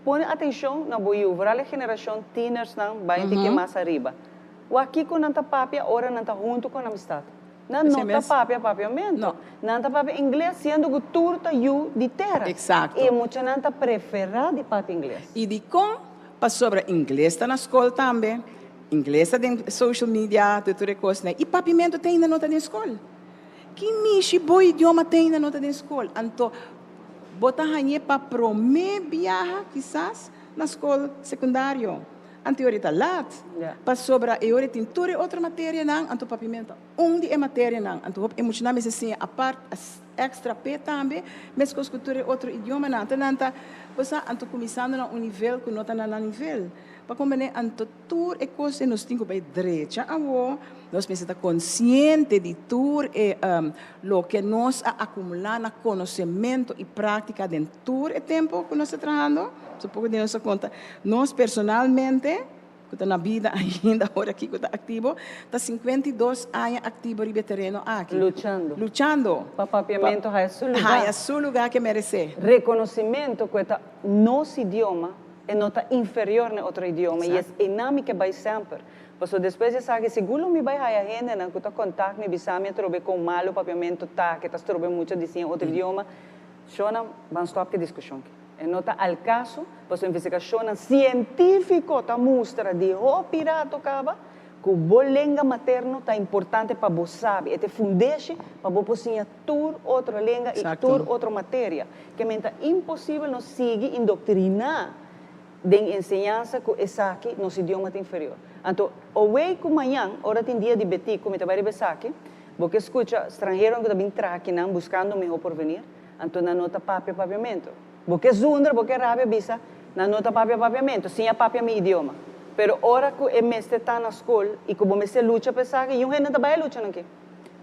pôr atenção na boiú, a geração teeners não vai ter que mais arriba. O aqui com nanta papia, ora nanta junto com a amistade. Não está papiamento. Não está papia inglês, sendo que tudo está de terra. Exato. E muito não está preferado de papia inglês. E de com, para sobre inglês está na escola também. Inglês tem social media, tudo coisa, e papimento tem na nota da escola. Que mishi bom idioma tem na nota da escola. Então, bota hanhe para primeiro viajar, quizás, na escola secundária. Anteorita lat, para sobra e ora tem toda outra matéria não, então papimento de matéria não, então emocionalmente assim a parte extra P também, mas com cultura outro idioma nanta, você anto começando na nível que nota na nível. Para como né anto tour e coisa nós temos bem direita, nós precisamos consciente de tour e lo que nós acumular na conhecimento e prática dentro tour e tempo que nós trabalhando, suponho que nós conta, nós personalmente que está na vida ainda, agora aqui que está ativo, está 52 anos ativo no terreno aqui. Luchando. Para papiamento é seu lugar. É seu lugar que merece. Reconhecimento que está nosso idioma e não está inferior a outro idioma. E é enami que vai sempre. Porque depois de saber, seguro me vai a gente, né, que está contato, me bisame, trobe com malo papiamento, tá, que está trobe muito de outro idioma, shona, vamos stop que discussão. E nota al caso, pois a investigação científica está mostra de o pirata acaba que o bolenga materno está importante para você saber, e te fundece para você poder tur outra língua e tur outra matéria, que é impossível nos seguir indoctrinar de ensinança que essa aqui nosso idioma é inferior. Então, hoje que amanhã, hora tem dia de beti, como está vai aqui, porque escuta estrangeiro que também está aqui buscando melhor porvenir, então na nota papiamento. Porque zundra, porque rabia bisa, na nota papiamento, sim a papiamento idioma. Pero ora que o mestre está na escola e que o mestre luta para saber, e o gente também luta aqui.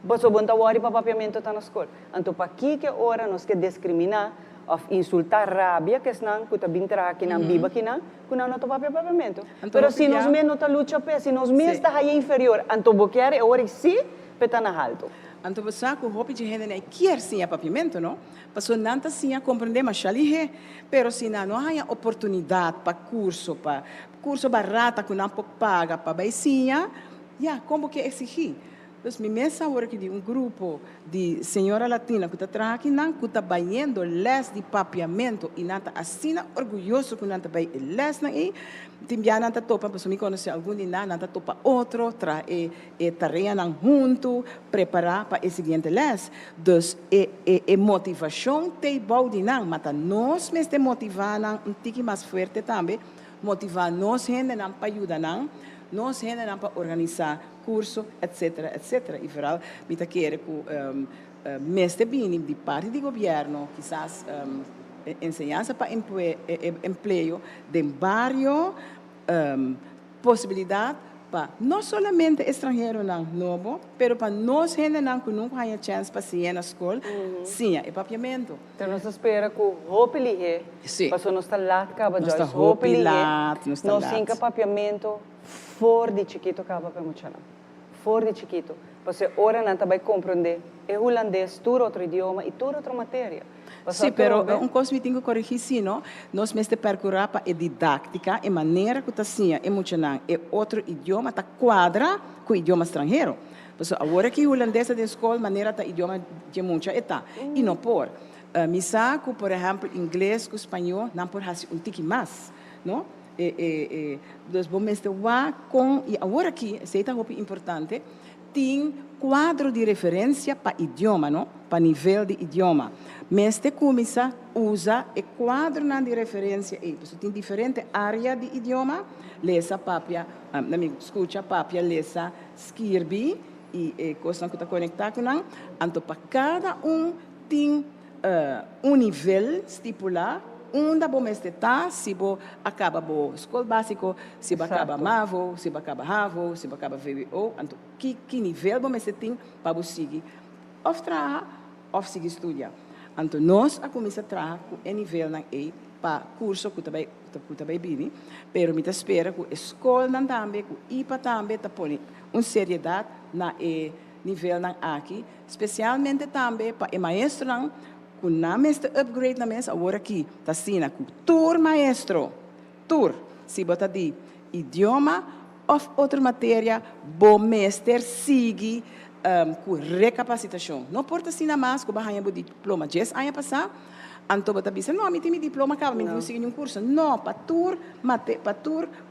Pois o bom tá worry para papiamento está na escola. Então para aqui que ora nós que discriminar ou insultar rabia que não que tá bintra aqui na biba aqui não, que não nota papiamento. Pero se nós mesmo nota luta para, se nós mesmo está aí inferior, então porque é ora sim, peta na alto. Então você que o hobby de gente quer sim a papiamento, não? Passou nanta sim a compreender mas ali pero se não há oportunidade para curso barato que não paga para vai sim, como que exigir? Então, me mesa agora que de grupo de senhora latina que está trabalhando, que está banhando les de papiamento e nanta assina orgulhoso que nanta vai les na e timbia nanta topa, porque me conhece algum dia nanta topa outro, tarefa nan junto, preparar para o seguinte les. Então, motivação te bom de nan, mas nós mesmo motivar nan um tique mais forte também, motivar nós gente nan para ajudar nan, nós gente nan para organizar curso, etc. E vooral, me quer que mestre bem de parte do governo, quizás enseñanza para emprego de barrio, possibilidade para não somente estrangeiro não novo, pero para nós gente não que nunca há chance para se ir na escola, sim, é papiamento. Então nós espera que o roupa lihe, para nós está lá acaba já roupa lihe, nós cinca papiamento fora de chiquito acaba para muito fora de chiquito, porque ora não vai compreender é holandês, tudo outro idioma e tudo outra matéria. Sim, pero coisa que tenho que corrigir, sim, não? Nós mesmo procurar para a didática, a maneira que está assim, emocionante, é outro idioma, está quadra com o idioma estrangeiro. Porque agora que o holandês da escola, maneira está idioma de muita está. E não por. Me saco, por exemplo, inglês com espanhol, não por fazer tique mais, não? Dos bons com e agora aqui, isso é muito importante, tem quadro de referência para idioma, não? Para nível de idioma. Mas te começa usa o quadro de referência aí, porque tem diferente área de idioma, lesa papia, escuta papia, lesa skirbi e coisa que está conectada com não, então para cada tem nível estipulado. Onde bom está, se bo acaba bo escola básico, se bo acaba MAVO, se bo acaba HAVO, se bo acaba VWO, então que nível bom tem para você seguir? Ou trabalhar, ou seguir estudar. Então nós a começar a trabalhar com o nível na para curso que também bem, pero me espera que a escola também, que o IPA também está pondo uma seriedade na nível na aqui, especialmente também para o maestro que na mestre upgrade na mesa agora aqui tá sina com tour maestro se bota de idioma ou outra matéria bom mestre sigue com recapacitação não porta sina mais que barranha bo diploma 10 anos passar anto bota bisa não me tem diploma acaba me conseguir um curso não para tour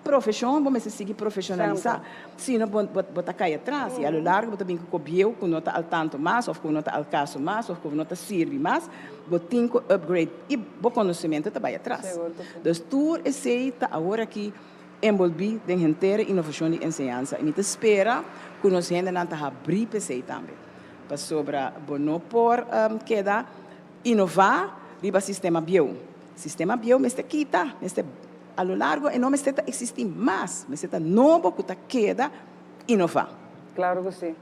profissão bom mestre sigue profissionalizar se não bota cair atrás e a lo largo bota bem com cobieu com nota al tanto mais ou com nota al caso mais ou com nota serve mais botin com upgrade e bom conhecimento também atrás então tour aceita agora aqui envolver em inteira inovação de ensinança e me espera que nós ainda não tá abrir PC também para sobra bono por queda inovar riba sistema bio. Sistema bio me está quita, me está a lo largo e não me está existir mais, me está novo que queda inovar. Claro que sim.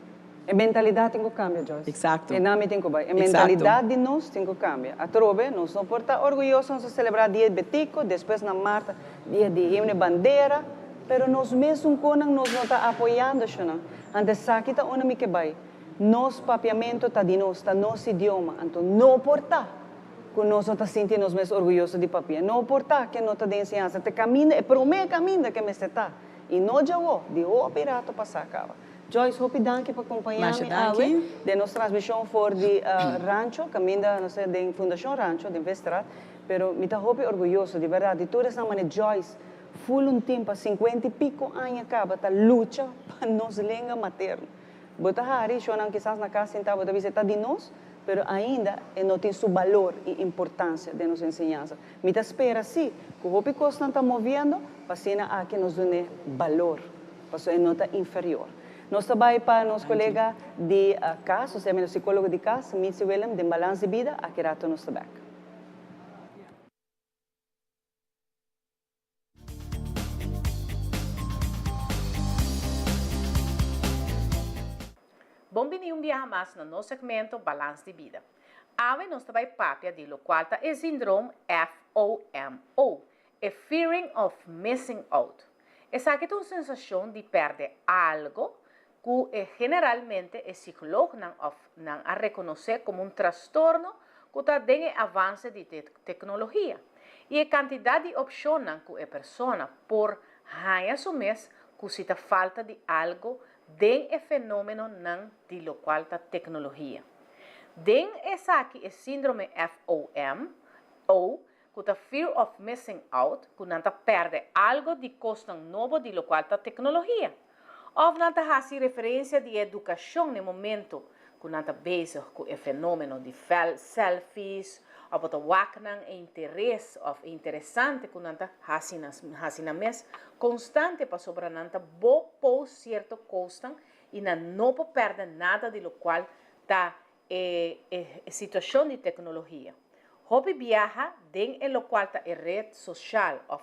A mentalidade tem que cambiar, Joyce. Exato. E não tem que vai. A mentalidade de nós tem que cambiar. A trove, nós não podemos estar orgulhosos de celebrar dia de Betico, depois na Marta, dia de himne bandeira, pero nós mesmos quando nós não está apoiando isso, não. Antes aqui está onde me que vai. Nos papiamento está de nós, está nosso idioma, então não porta. Que nós não está sentindo nós mesmos orgulhosos de papia. Não porta que não está de ensinança. Te caminha, é para o meu caminho que me está. E não já o, de o pirata passar acaba. Joyce, hope danke por acompanhar-me de nossa transmissão for de rancho, caminho da nossa de Fundação Rancho, de Vestrat, pero me está hope orgulhoso, de verdade. Toda essa maneira, Joyce, full um tempo, 50 e pico anos acaba, tá luta para nos língua materna. Bota hari, shonan quizás na casa sentado, bota visitar de nós, pero ainda não tem seu valor e importância de nossa ensinança. Me está espera, sim, que o hope costa está movendo, para cena aqui nos dê valor, para ser nota inferior. Nós também para nosso colega de casa, ou seja, o psicólogo de casa, Mitzi Willem, de Balance de Vida, aqui rato nos também. Bom-vindo um dia mais no nosso segmento Balance de Vida. Hoje nós também papia de lo qual é o síndrome FOMO, a Fearing of Missing Out. Essa aqui é uma sensação de perder algo que generalmente o psicólogo não a reconhecer como transtorno que tem avanço de tecnologia. E a quantidade de opções que a pessoa por assumir que se falta de algo tem o fenômeno de lo qual a tecnologia. Tem essa aqui o síndrome FOMO, que é Fear of Missing Out, que não perde algo de custo novo de lo qual a tecnologia. Ou não faz referência de educação no momento que não está bezig com o fenômeno de selfies, ou que não interesse ou interessante que não está fazendo mês constante para sobre não está bom certo custo e não pode perder nada de lo qual está a situação de tecnologia. Hobby viaja dentro lo qual está a rede social ou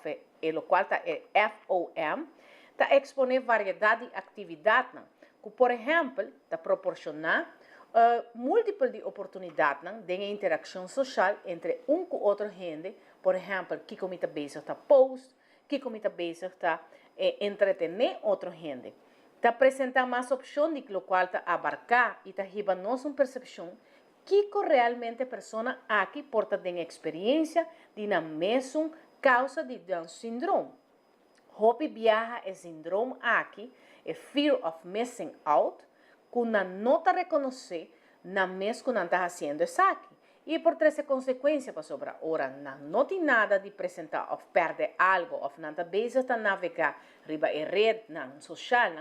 lo qual está a FOM, está exponer variedade de atividades, que, por exemplo, está proporcionar múltiplas de oportunidades de interação social entre com outra gente, por exemplo, que como está bezig está post, que como está bezig está entretener outra gente. Está apresentar mais opções de lo qual está abarcar e está ribando uma percepção que realmente a pessoa aqui porta de experiência de na mesma causa de Down syndrome. Hopi viaja o síndrome aqui, é Fear of Missing Out, que não está reconhecer na mesma que não está fazendo isso aqui. E por ter essa consequência para sobre ora não tem nada de apresentar ou perder algo, ou não está bezig a navegar riba a rede social,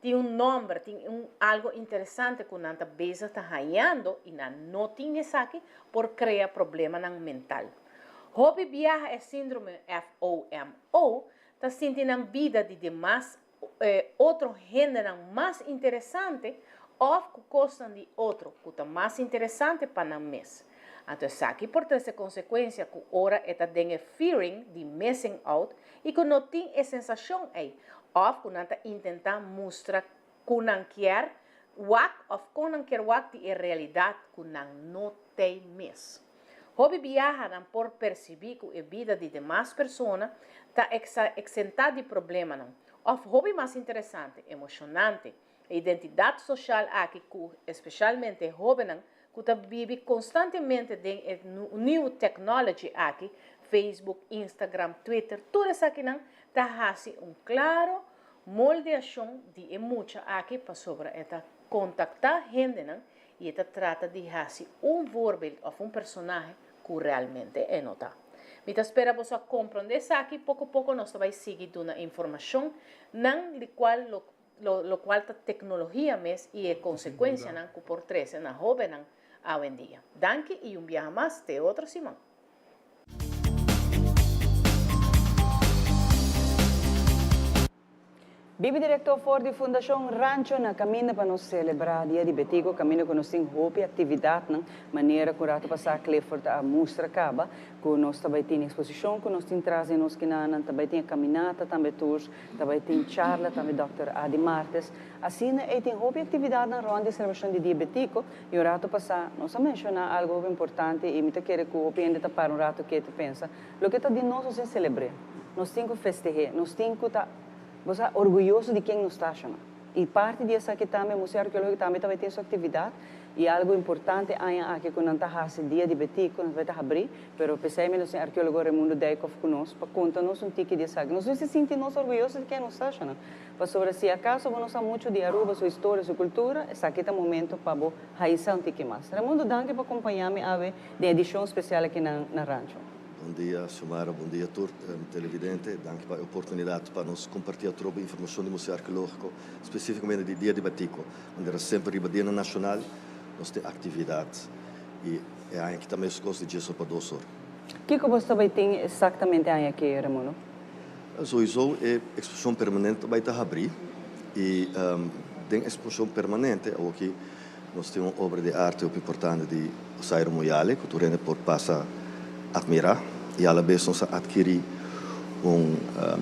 tem nome, tem algo interessante que não está bezig a ganhando e não tem isso aqui por criar problema mental. Hopi viaja o síndrome FOMO, está sentindo a vida de demais outro gênero mais interessante ou que gostam de outro que está mais interessante para nós. Então, aqui por ter essa consequência que ora está dando fearing de missing out e que não tem a sensação aí, ou que não está tentando mostrar que não quer ou que não quer de realidade que não tem mesmo. Hobby viaja por perceber que a vida de demais pessoas está exentada de problemas. Ou hobby mais interessante, emocionante, a identidade social aqui, especialmente jovens, que vive constantemente dentro new technology aqui, Facebook, Instagram, Twitter, tudo isso aqui está fazendo claro moldeação de emoção aqui para sobre contactar gente e trata de fazer voorbeeld of personagem que realmente é nota. Me espera você compreender isso aqui, pouco a pouco nós vamos seguir dando informação na qual a tecnologia mesmo e a consequência que por trás na jovem hoje em dia. Danke e dia mais até outro Simão. Bibi diretor for di Fundação Rancho na caminho para nós celebrar dia de Betico, caminho que nós temos roupa atividade, na maneira que rato passar Clifford a mostra acaba, que nós também tem exposição, que nós temos trazem nós que também tem caminhada, também tours, também tem charla, também Dr. Adi Martes. Assim, tem roupa atividade na ronda de celebração de dia Betico, e o rato passar, nós mencionar algo importante e me quer que o opinião de para um rato que te pensa, o que está de nós é celebrar, nós temos que festejar, nós temos que você é orgulhoso de quem nós está chamando. E parte disso aqui também, o Museu Arqueológico também tem sua atividade. E algo importante é aqui quando nós estamos dia de Betico, nós vamos abrir, mas pensamos que o arqueólogo Raimundo Deikov conosco para contar-nos tique disso aqui. Nós se sentimos orgulhosos de quem nós está chamando. Mas sobre se acaso nós sabemos muito de Aruba, sua história, sua cultura, esse aqui é o momento para raizar um tique mais. Raimundo, danke por acompanhar-me a edição especial aqui na Rancho. Bom dia, Xiomara. Bom dia a todos televidentes. Danke pela oportunidade para nos compartilhar toda a informação do Museu Arqueológico, especificamente do Dia de Betico, onde era sempre o Dia Nacional, nós temos atividades e é aqui também as coisas de Jesus para 2 horas. O que você também tem exatamente aqui, Raimundo? Sowieso é exposição permanente vai estar abrir e tem exposição permanente aqui nós temos uma obra de arte muito importante de Sairo Moyale, que tu por passar admirar e à vez nós adquirir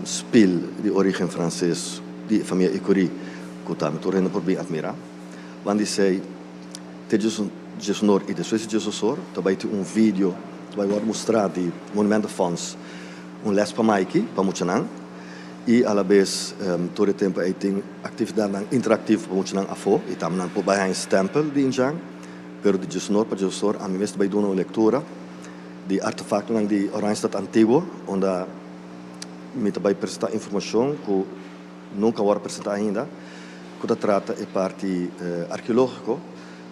spil de origem francês de família Icuri que também tu por bem admirar. Quando sei te Jesus e depois Jesus também tem vídeo que vai mostrar de Monumento Fonds les para Mikey para Muchanan e à vez todo o tempo aí tem atividade interativa para Muchanan afo e também por behind temple de Injang pero de Jesus para Jesus a mim mesmo vai dar uma leitura de artefactos de Oranjestad Antigo, onde me também apresentar informação que nunca foi apresentada ainda, que trata de parte arqueológica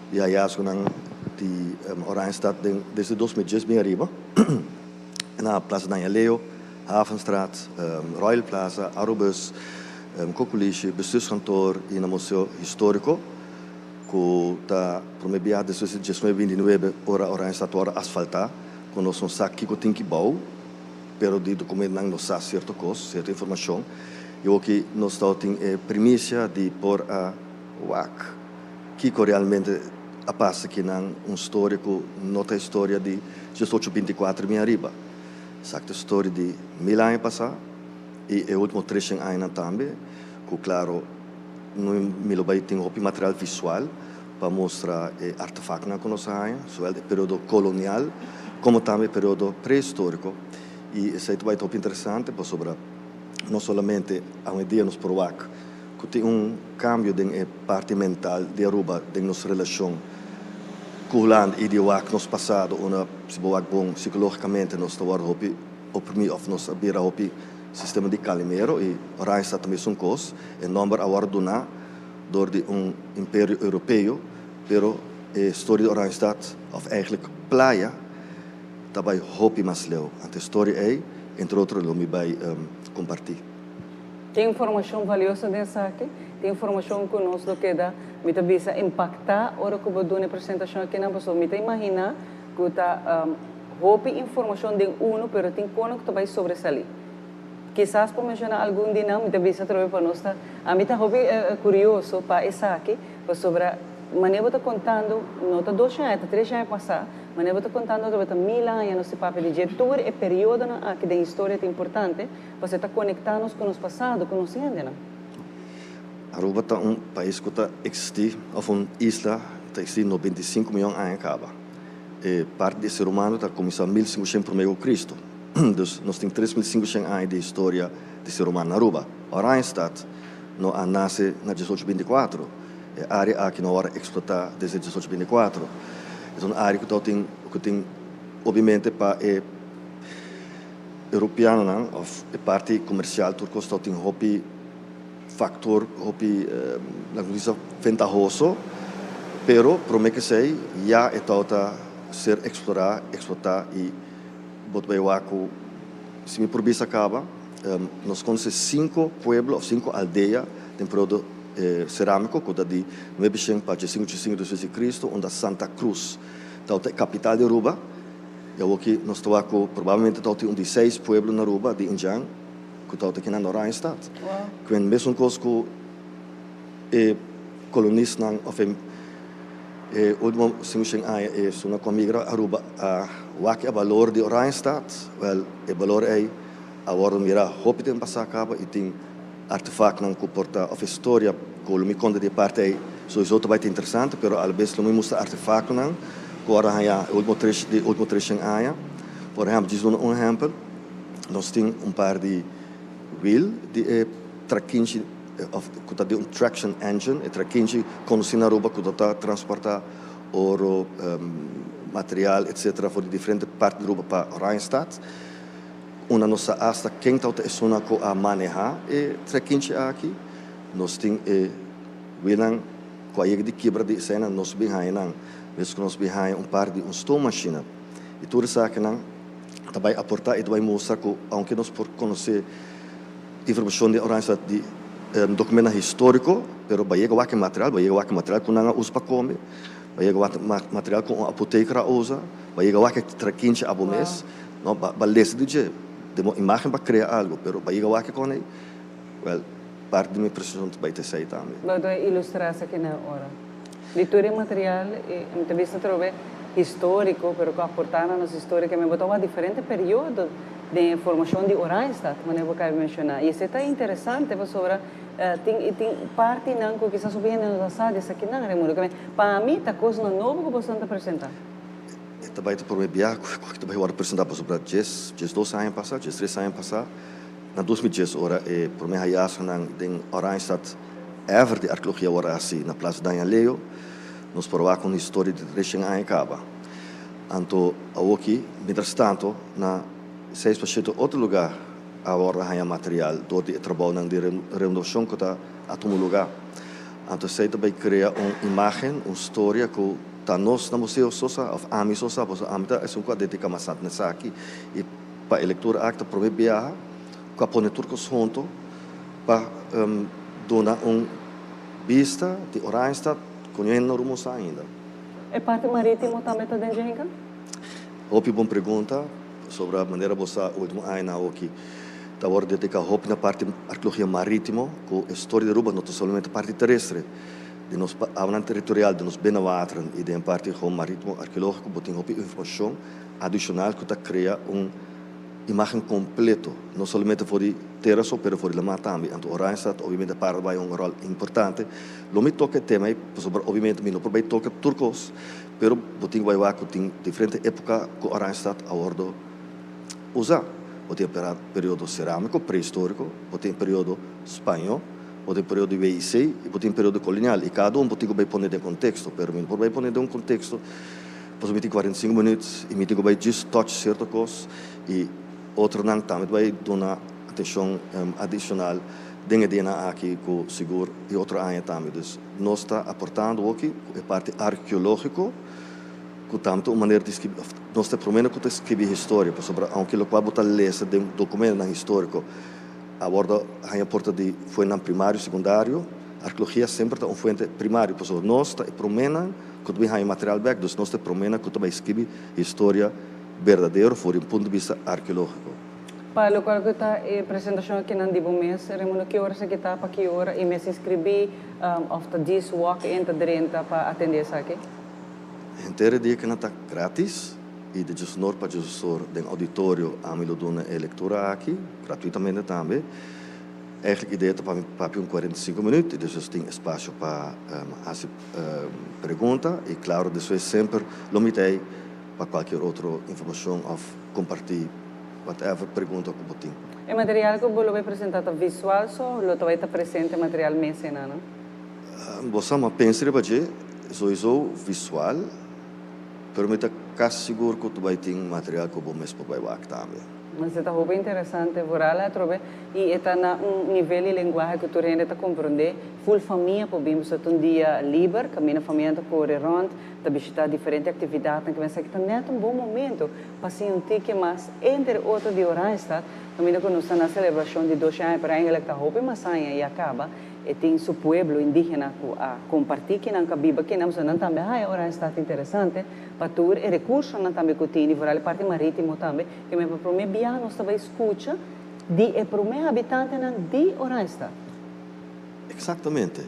de hallazgo de Oranjestad desde 2010 bem arriba, na Plaza Danjaleo, Havenstraat, Royal Plaza, Arubus, Coculiche, bestuurskantoor e no Museu Histórico, que está promebiado desde 2029 ora Oranjestad ora asfaltar. Quando nós não sabemos que tem que bom, pero de documento não sabe certa coisa, certa informação. E o que nós temos é premissa de pôr a WAC, que realmente a passa que não histórico, nota a história de 1824 bem arriba. Sakta história de 1000 anos passar e o último 300 anos também, que claro, não vai ter um material visual para mostrar artefactos que nós temos, sobre o período colonial, como também o período pré-histórico. E isso é muito interessante, porque não somente há um dia nos provar que tem cambio na parte mental de Aruba, de nossa relação com o Holanda e de o nos passado, onde se boa bom psicologicamente nós estamos oprimidos, ou nós abrimos o sistema de Calimero e Oranjestad também são coisas, e número agora donar door império europeu, pero a história de Oranjestad, of eigenlijk Playa, também hopi mais leu. A história é, entre outros, eu me vai compartilhar. Tem informação valiosa dessa aqui? Tem informação conosco que dá, me bisa impactar a hora que eu vou dar uma apresentação aqui na pessoa. Me imagina que está hopi informação de pero tem como que vai sobressair. Quizás por mencionar algum dia não, me bisa trabalhar para nós. A mim está hopi curioso para essa aqui, sobre maneira está contando, não está 2 anos, 3 anos passar, maneira está contando sobre 1000 anos no seu papel de jeito, todo é período que da história é importante, para estar conectados com o passado, com os índios. Aruba é país que está existe, ou uma isla que existe 95 milhões de anos acaba. E parte do ser humano está começando em 1500 primeiro Cristo. Então, nós temos 3500 anos de história do ser humano na Aruba. Oranjestad nasce na 1824. É área que não hora explotar desde 1824. É uma área que tem obviamente para europeano, não? A parte comercial turco tem hopi factor hopi na coisa ventajoso, pero promete que sei já é toda ser explorar e botar o se me proibir acaba nós conhecemos 5 pueblos ou 5 aldeias tem produto cerâmico que de 900 para 505 depois de Cristo onde Santa Cruz é a capital de Aruba. Eu aqui nós estamos provavelmente tem 6 pueblos na Aruba de Injang que está aqui na Oranjestad. Quando mesmo coisa que colonista of último simulation é uma comigra aruba a o valor de Oranjestad, well o valor é agora mira hope tem passar acaba e tem artefact não comporta of história que me conta de parte é sowieso vai ter interessante, pero às vezes não me mostra artefact não agora há último trecho aia. Por exemplo, diz um exemplo, nós temos par de wheel de traquinche que de traction engine, e traquinche conduzindo a roupa que está transportar ouro, material, etc. por diferentes partes da roupa para Oranjestad. Uma nossa asta quem está é uma que a manejar e traquinche aqui, nós temos wheel com a de quebra de cena, nós behind mesmo que nós behind par de stone machine. E tudo isso aqui não vai aportar e vai mostrar que, aunque nós por conhecer informação de Oranjestad de documento histórico, pero vai chegar aqui material que não usa para comer, vai chegar material que a apoteca usa, vai chegar aqui traquinche a mês, não vai ler de uma imagem para criar algo, pero vai chegar aqui com ele, well, parte de minha precisão vai ter saído também. Vai ilustrar isso aqui na hora. Leitura material, muitas vezes trove histórico, pero que aportaram nos históricos, me botou a diferente período de formação de Oranjestad, como eu vou mencionar. E isso está interessante, sobre tem parte não que quizás subindo nos assados aqui não, Raimundo. Para mim, está coisa nova que você está apresentando. Está vai por meio biaco, que vai apresentar sobre 10 2 anos passar, 10 3 anos passar. Na 2010 ora por meio hayas nang ding Oranjestad ever de arqueologia ora assim na Praça Daniel Leo. Nós provamos com a história de 3 anos acaba. Então, aqui, mientras tanto, na 6% outro lugar, agora há material, onde trabalham de renovação que está a todo lugar. Então, você também cria uma imagem, uma história que está nós no Museu Sosa, of Ami Sosa, porque a Amita é um quadro dedicado a Santa Nessa aqui, e para a leitura acta para o viajar, com a pôr turcos junto, para dar uma vista de Oranjestad, conhecendo rumos ainda. É parte marítima também está dentro de Hope boa pergunta sobre a maneira você o último ano aqui está agora dedicado hope na parte arqueologia marítima com a história de Aruba não somente a parte terrestre de nos avanço territorial de nos benavatran e de parte com marítimo arqueológico botem hope informação adicional que está cria imagem completo não somente for de terra só pero for de mar também então Oranjestad obviamente para vai rol importante lo me toca tema sobre obviamente me não por vai toca turcos pero boting vai lá tem diferente época que Oranjestad a bordo usa boting período cerâmico pré-histórico boting período espanhol boting período VIC e boting período colonial e cada boting vai pôr em contexto pero me por vai pôr em contexto posso meter 45 minutos e me digo vai just touch certa coisa e outro não também vai dar atenção adicional dentro de aqui com seguro e outra área também. Então, nós está aportando aqui a parte arqueológica, que tanto uma maneira de escrever, nós está prometendo que escrever história, sobre aunque o qual botar lesa de documento histórico, aborda a porta de foi na primário, secundário, arqueologia sempre está uma fonte primária, porque nós está prometendo que também há material back, então nós está prometendo que também escrever história verdadeiro, por um ponto de vista arqueológico. Para o qual que está a apresentação aqui na Dibo Mês, Raimundo, que hora você está para que hora e me inscrevi of the this walk entra dentro para atender isso aqui? Inteiro dia que não está grátis e de Jesus para Jesus do auditório a Milodona é leitura aqui, gratuitamente também. Eigenlijk ideia para 45 minutos e depois tem espaço para fazer pergunta e claro, depois sempre limitei para qualquer outra informação ou compartilhar whatever pergunta que você tem. O material que você vai apresentar é visual ou você vai estar presente material mesmo, não? Você me pensa que sou visual, mas eu estou seguro que você vai ter material que você mesmo vai ver também. Mas está muito interessante, vorala trobe e está na nível de linguagem que tu rende está compreender. Full família podemos ter dia livre, caminhar família corre rond, tá visitar diferentes atividades, que vai ser que tá neto bom momento para sentir que mais entre outro de Oranjestad, também quando nós na celebração de 2 anos para ele está roupa mas saia e acaba e tem seu povo indígena a compartilhar que não cabiba que não também Oranjestad interessante para tur e recurso não também que tem vorala parte marítimo também que me prometo nós também escuta de é para o habitante de Oranjestad. Exatamente.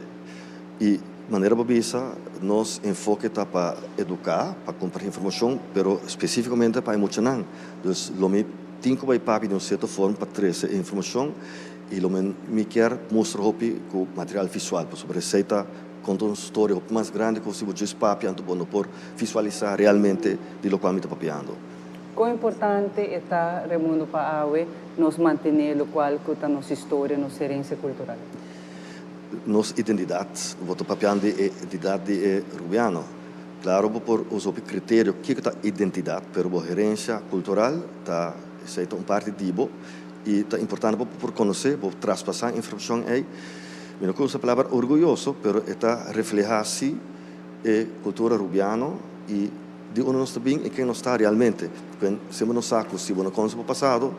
E maneira babisa, nós enfoque tá para educar, para compartilhar informação, pero especificamente para emocionar. Então, lo me tinco vai papi de uma certa forma para trazer informação e lo me quer mostrar hopi com material visual, sobre receita, conta uma história mais grande que você pode papi, anto bom por visualizar realmente de lo qual me está papiando. Quão importante está Raimundo para AWE nos manter o qual que nossa história, nossa herência cultural? Nossa identidade, voto papiando é identidade rubiano. Claro, por usar o critério que é a identidade, pero a herência cultural está é uma parte dibo e está importante por conhecer, por traspassar informação aí. Eu não uso a palavra orgulhoso, pero está reflejar-se a cultura rubiano e de onde nós estamos e quem nós está realmente. Quando se não sabe se não conhece o passado,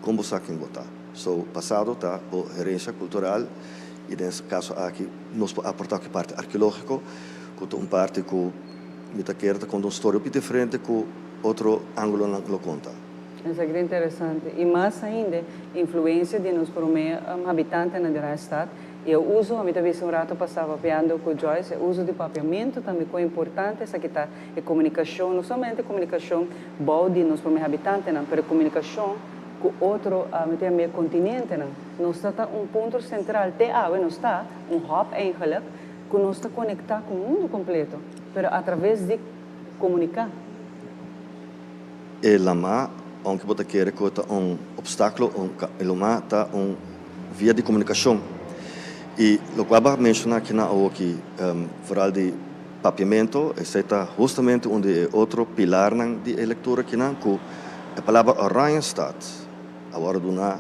como sabe quem votar. So, o passado está a herência cultural e nesse caso aqui nós podemos aportar que parte arqueológica, com uma parte que me quer contar uma história bem diferente com outro ângulo não conta. Isso é interessante. E mais ainda, a influência de nós como habitantes na Oranjestad. Eu uso, a minha vez um rato passava papeando com Joyce, o uso de papeamento também é importante, essa que está a comunicação, não somente a comunicação boa de nós como habitantes, mas a comunicação com outro continente. Nós está ponto central, até nós está hub eigenlijk, que nós está conectado com o mundo completo, mas através de comunicar. E lá, onde você quer que obstáculo, lá está via de comunicação. E o que eu mencionar aqui na aqui, falar de papiamento, é justamente onde é outro pilar de leitura aqui na com a palavra Oranjestad, agora do na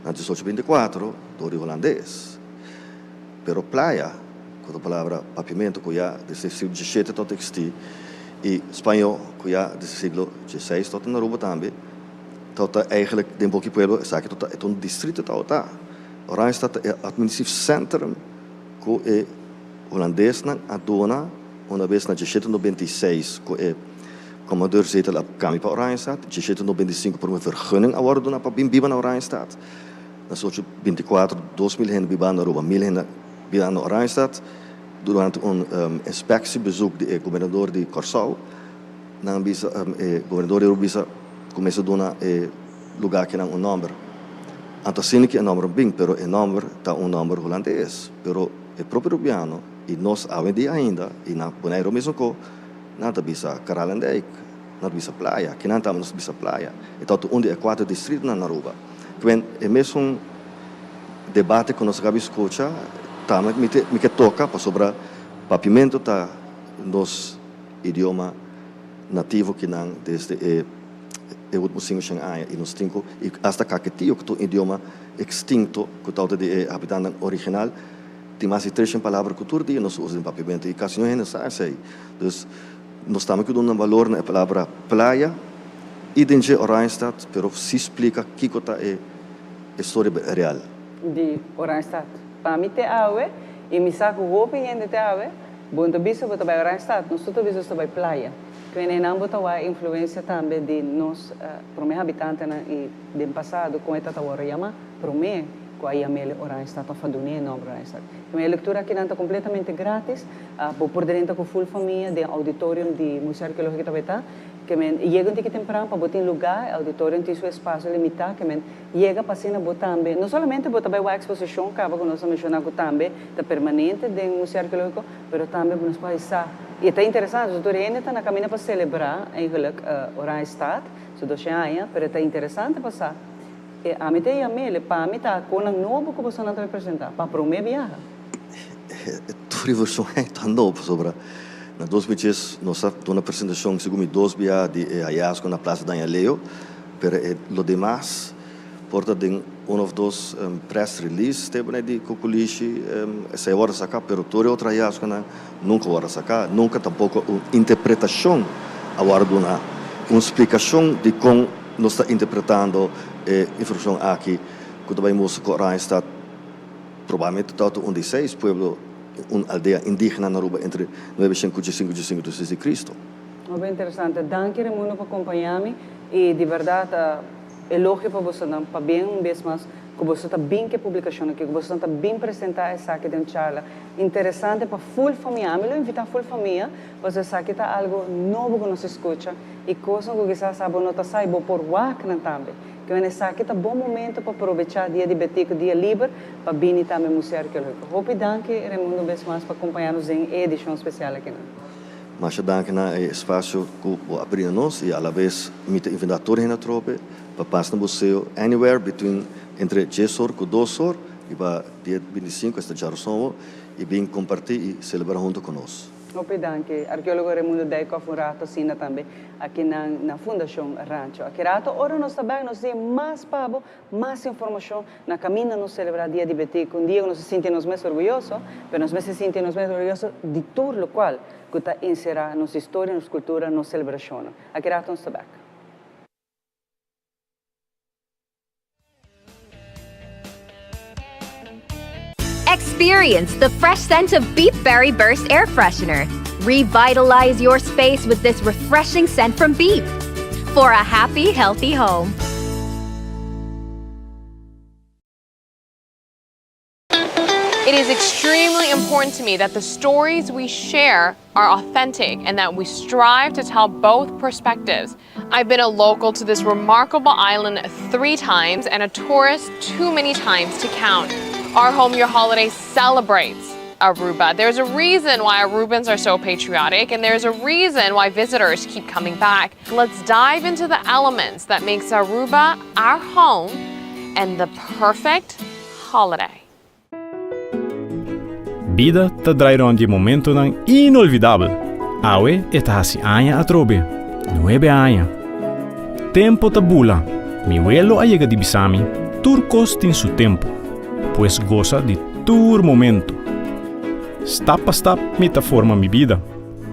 1824 do holandês, pero playa, com a palavra papiamento que já do século XVII até o XVII e espanhol que já do século XVI até na Aruba também, tota eigenlijk de pouco pueblo, sabe que é um distrito tá. Oranjestad é o administrativo centrum que é holandês na adona, uma vez na 1796 que é comandeur zetel op Kami para Oranjestad, 1795 por uma vergunning agora dona para bimbia na Oranjestad. Na 24 2000 hen biba na Aruba, 1000 hen biba na Oranjestad. Durante inspectiebezoek de governador de Curaçao, na bisa governador de Aruba começa a donar lugar que não número. Anto assim que é número bem, pero é número tá número holandês, pero é próprio rubiano e nós ainda e na Bonaire mesmo co nada bisa Karalendijk, nada bisa praia, que não estamos bisa praia. Então onde é 4 distritos na Aruba. Quando é mesmo debate que nós acabamos de escutar, tá me que toca para sobre papiamento tá nos idioma nativo que não desde eu vou mostrar e nos cinco e hasta caquetio que é um idioma extinto que tal de habitante original tem mais de 3 palavras cultura dia nós usamos papiamento e caso não é necessário então nós estamos dando um valor na palavra praia e dentro Oranjestad pero se explica que é a história real de Oranjestad para mim te awe e me saco roupa e ainda te awe bom to bisa bota vai Oranjestad nós tudo bisa vai praia. Quando não botou a influência também de nós, para os habitantes e do passado, com a Tatawarayama, para mim, com a Yamele Oranjestad, a Faduné, não Oranjestad. A minha leitura aqui não está completamente grátis, por dentro com full família, de auditório de Museu Arqueológico de Tabetá, que chega um pouco temprano para botar em lugar, auditório tem seu espaço limitado, que chega para cena botar também, não somente botar para a exposição, que nós mencionamos também, está permanente do Museu Arqueológico, mas também para nós passar. E está interessante, o doutor ainda está na caminho para celebrar eigenlijk Oranjestad, so do anos, mas está interessante passar. E a mim tem a mele, para mim está com um novo que você não vai apresentar, para o meu viagem. Tua versão é tão nova sobre na 2010 nós temos uma apresentação segundo 2 dias de hallazgo na Praça Daniel Leo, mas lo demás porta de ou dois press release teve de Coculichi essa hora sacar, pero todo outro hallazgo nunca hora sacar, nunca tampouco uma interpretação agora uma explicação de como nós está interpretando informação aqui que também mostra que Oranjestad provavelmente está um de 6 pueblos uma aldeia indígena na Aruba entre 955 e 5 d.C. Muito interessante. Danke, Raimundo, por acompanhar-me. E, de verdade, elogio para você não, para bem vez mais, que você está bem que publicação aqui, que você está bem apresentar essa aqui de uma charla interessante para full família, me lo invitar full família, você sabe que está algo novo que nos escuta e coisa que quizás sabe não está saindo por WAC também, que eu sabe que está bom momento para aproveitar dia de betico, dia livre, para vir também museu arqueológico. Hope danke Raimundo vez mais para acompanhar-nos em edição especial aqui. Mas danke na espaço que abrir nós e à vez me invitar todos na tropa para passar no museu anywhere between entre 10 horas e 2 horas e para dia 25 esta jarosão e bem compartilhar e celebrar junto conosco. Hope danke arqueólogo Raimundo Deikov um rato assina também aqui na Fundação Rancho. Aqui rato ora nós também nos tem mais pabo, mais informação na caminho nos celebrar dia de Betico, um dia que nós se sentimos mais orgulhosos, mas nós se sentimos mais orgulhosos de tudo o qual que está inserado nossa história, nossa cultura, nossa celebração. Aqui rato nós também. Experience the fresh scent of Beep Berry Burst Air Freshener. Revitalize your space with this refreshing scent from Beep for a happy, healthy home. It is extremely important to me that the stories we share are authentic and that we strive to tell both perspectives. I've been a local to this remarkable island 3 times and a tourist too many times to count. Our Home Your Holiday celebrates Aruba. There's a reason why Arubans are so patriotic, and there's a reason why visitors keep coming back. Let's dive into the elements that makes Aruba our home and the perfect holiday. Vida ta drairon di momento nang inolvidable. Awe eta hasi anya atrobe. 9 anya. Tempo tabula. Mi vuelo llega di Bisami. Turcos tin su tempo. Pues goza de tu momento. Step a step me forma mi vida.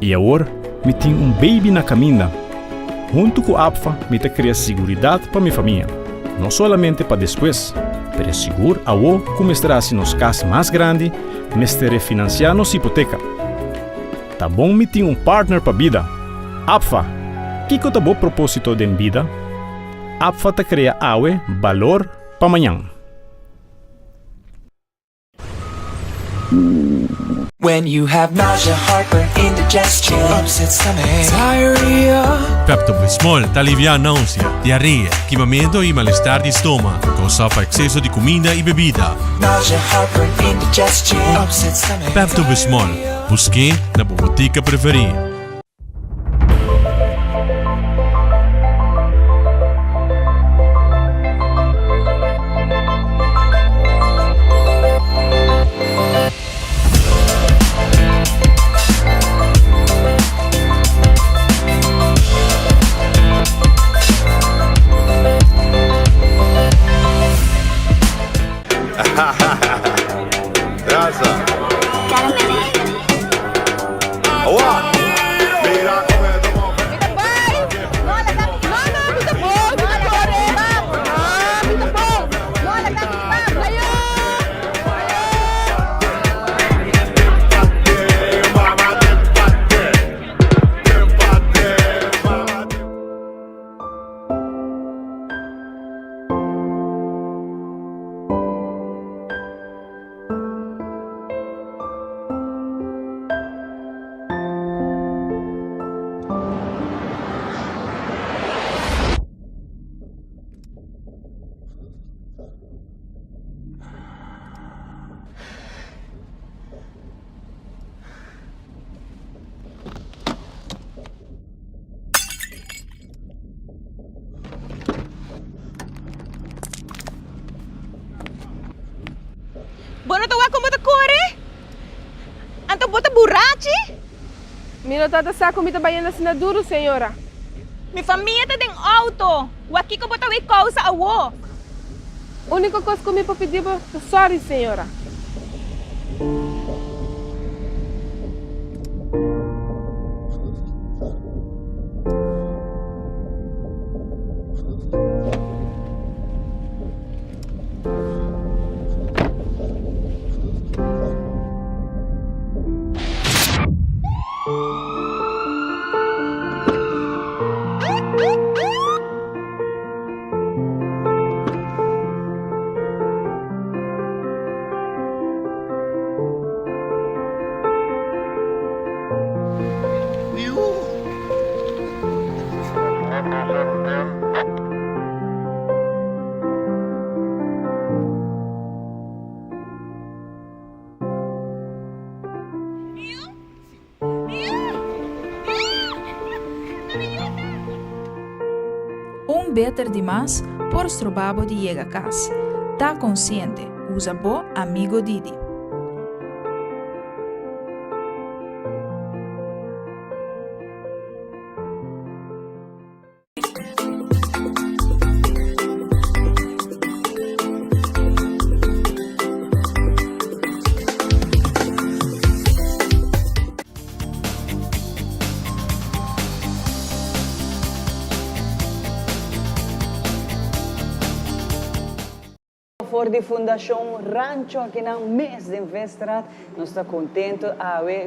E agora me tenho baby na caminha. Junto com a APFA, me cria segurança para minha família. Não somente para depois, mas seguro a o como estará se nos casa mais grande, me estará financiar nossa hipoteca. Tá bom me tenho partner para vida. APFA, que tá bom propósito de vida? APFA te cria awe valor para amanhã. When you have nausea, heartburn, indigestion, upset stomach, diarrhea. Pepto-Bismol alivia a náusea, diarrea, queimamento e mal-estar de estômago, causava excesso de comida e bebida. Nausea, heartburn, indigestion, upset stomach. Pepto-Bismol, busque na botica preferida. Bueno, tu como te corre? Anto bota borrachi? Mira, tata saco me trabalhando assim duro, senhora. Mi família tá em auto. O aqui que bota causa a wo. Única coisa que eu me pedir é sorry, senhora. beter demais por strobabo de llega a casa. Tá consciente, usa bo amigo Didi. Voor de Fundação Rancho aqui no mês de Investrat, nós estamos contentos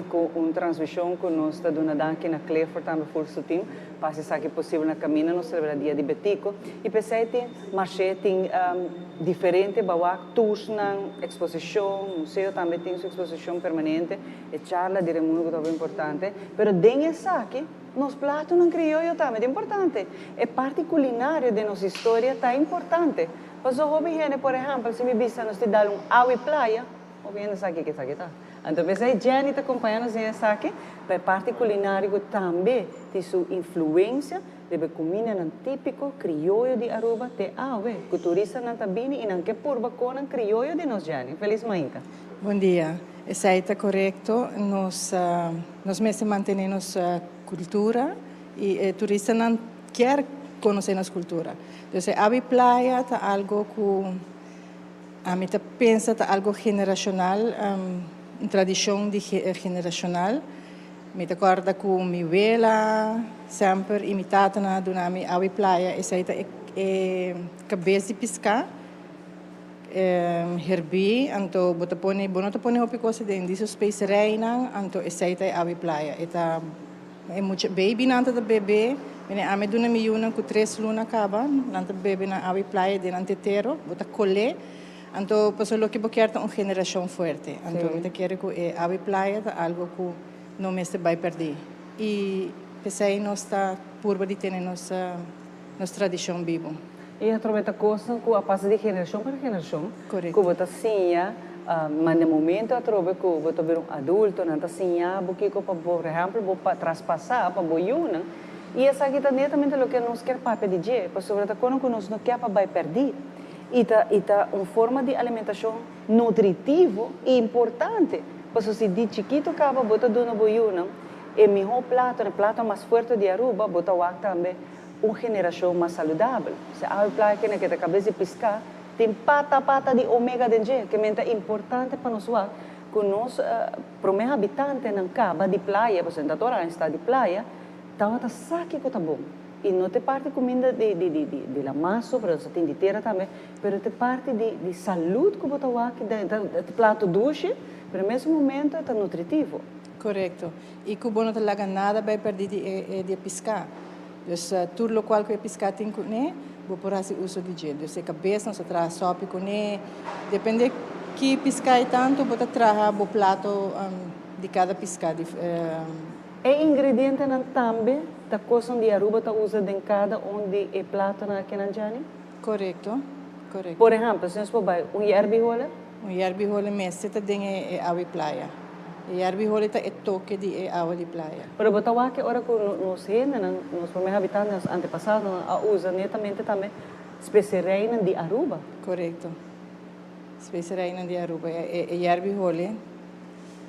com uma transmissão que nós estamos dando aqui na Clifford, também por Sutim, para se que possível na caminho, nós celebramos dia de Betico, e pensei que marché tem diferente, bawa tours na exposição, museu também tem sua exposição permanente, e charla de remuno que é importante, mas dentro dessa aqui, nos pratos não crioulo também é importante, e parte culinária de nossa história está importante. Mas o hobby é, por exemplo, se me vista nós te dar água e praia, o bem é aqui que está aqui, tá? Então, pensei, Jenny está acompanhando nessa aqui, para parte culinária também tem sua influência de comida típico crioulo de Aruba, te água, que turista não está bem e não quer purba com crioulo de nós, Jenny. Feliz manhã. Bom dia. Isso aí está correto. Nós mesmo mantemos cultura e turista não quer conhecer nossa cultura. Então, a praia está algo que a mim pensa está algo generacional, uma tradição generacional. Me recorda que minha abuela sempre imitava na dunami a praia. Isso aí é cabeça de pescar. Herbi, então bota pone hopi coisa dentro disso space reina, então essa é a praia. Eta é muito baby nanta da bebê, mene ame duna miúna com 3 luna acaba, nanta bebê na a praia de nante tero, bota colé, então passou lo que boquerta uma geração forte. Então me quero que a praia é algo que não me se vai perder. E pensei nós está purba de ter nossa tradição viva. E a troveta coisa que passa de geração para geração. Correto. Que você sinha, mas no momento a trova que você ver adulto, não está sinha, porque por exemplo, para traspassar, para boiuna, e essa aqui está netamente o que nós quer para pedir, para sobretudo quando nós não quer para vai perder. E tá uma forma de alimentação nutritiva e importante. Porque se de chiquito acaba bota dona boiuna, e melhor prato, o prato mais forte de Aruba, bota o também uma geração mais saudável. Se a praia que na cabeça de pescar tem pata de ômega 3, que é importante para nós que nós para os habitantes na caba de praia, você está agora em estado de praia, então tá saque que tá bom. E não tem parte comida de la massa, para você tem de terra também, mas tem parte de saúde que você aqui, de prato doce, mas no mesmo momento é nutritivo. Correto. E que não tem nada vai perder de pescar. Então, tudo o qual que é pescar tem que né, vou por assim uso de gel. Então, a cabeça nós traz sopa com né, depende que pescar é tanto, vou trazer o prato de cada pescar. E ingrediente também da coisa de Aruba tá usa em cada onde é prato na Kenanjani? Correto, correto. Por exemplo, se nós vai yerbihola? Yerbihola mesmo tem a praia. E yerbihola é toque de água de praia. Pero botawa que ora que nos gente, nos primeiros habitantes, nos antepassados, usa netamente também especiaria de Aruba. Correto. Especiaria de Aruba. E yerbihola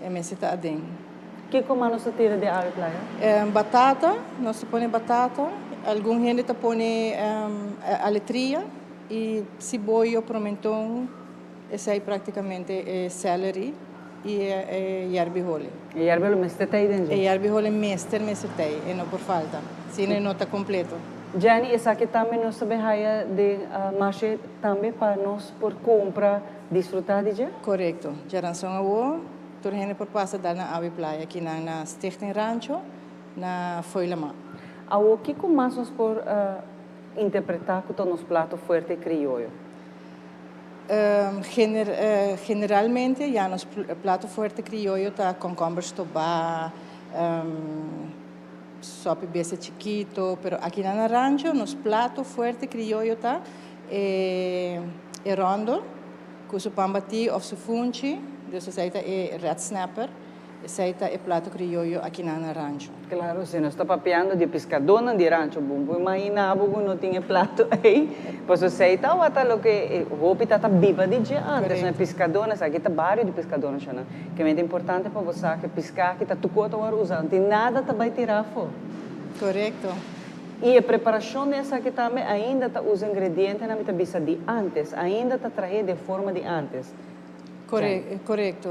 é mesmo tá dentro. Que como nós tira de água de praia? Batata, nós põe batata. Algum gente tá põe aletria e cebola, pimentão. Esse aí praticamente é celery. E yerbihola. E yerbihola mestre tem dentro? E yerbihola mestre tem, e não por falta. Se não está completo. Jenny, essa aqui também nós sabemos de marché também para nós por compra, desfrutar de já? Correto. Já ranção a o, toda gente por passar dar na ave praia aqui na Stichting Rancho, na Foilama. A o que mais nós por interpretar com os pratos forte crioulo? Generalmente, já nos prato forte crioulo tá cucumbers tobá, sopa besa chiquito, pero aqui na rancho nos prato forte crioulo tá rondo, com su pambati ou su funchi, dessa saída é red snapper, Esse é prato criollo aqui na rancho. Claro, se nós está papeando de pescadona de rancho, bom, imagina algo não tinha prato aí, pois você está o até que o hopi está viva de dia antes, né? Pescadona, aqui está vários de pescadona, que é muito importante para você que pescar que está tu conta agora usando, e nada tá vai tirar fora. Correto. E a preparação dessa aqui também ainda está os ingredientes na minha bisa de antes, ainda está trazer de forma de antes. Correto.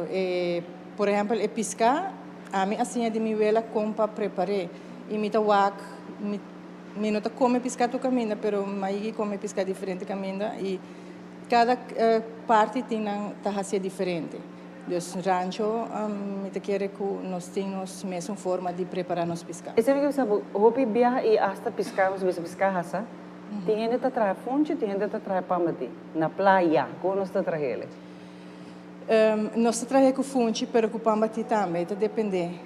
Por exemplo, pescar, a minha assim de minha vela compra preparei e me tawak, me não come pescar tu caminha, pero mai come pescar diferente caminha e cada parte tem tá hasia diferente. Dos rancho, me te quer que nós temos mesmo forma de preparar nos pescar. E sabe que você sabe, hopi viaja e hasta pescar, você vai pescar hasa, tem gente que traz fonte, tem gente que traz pamati, na praia, como nós está trazendo? Nós trabalhamos com funchi, mas com pambati também, então depende.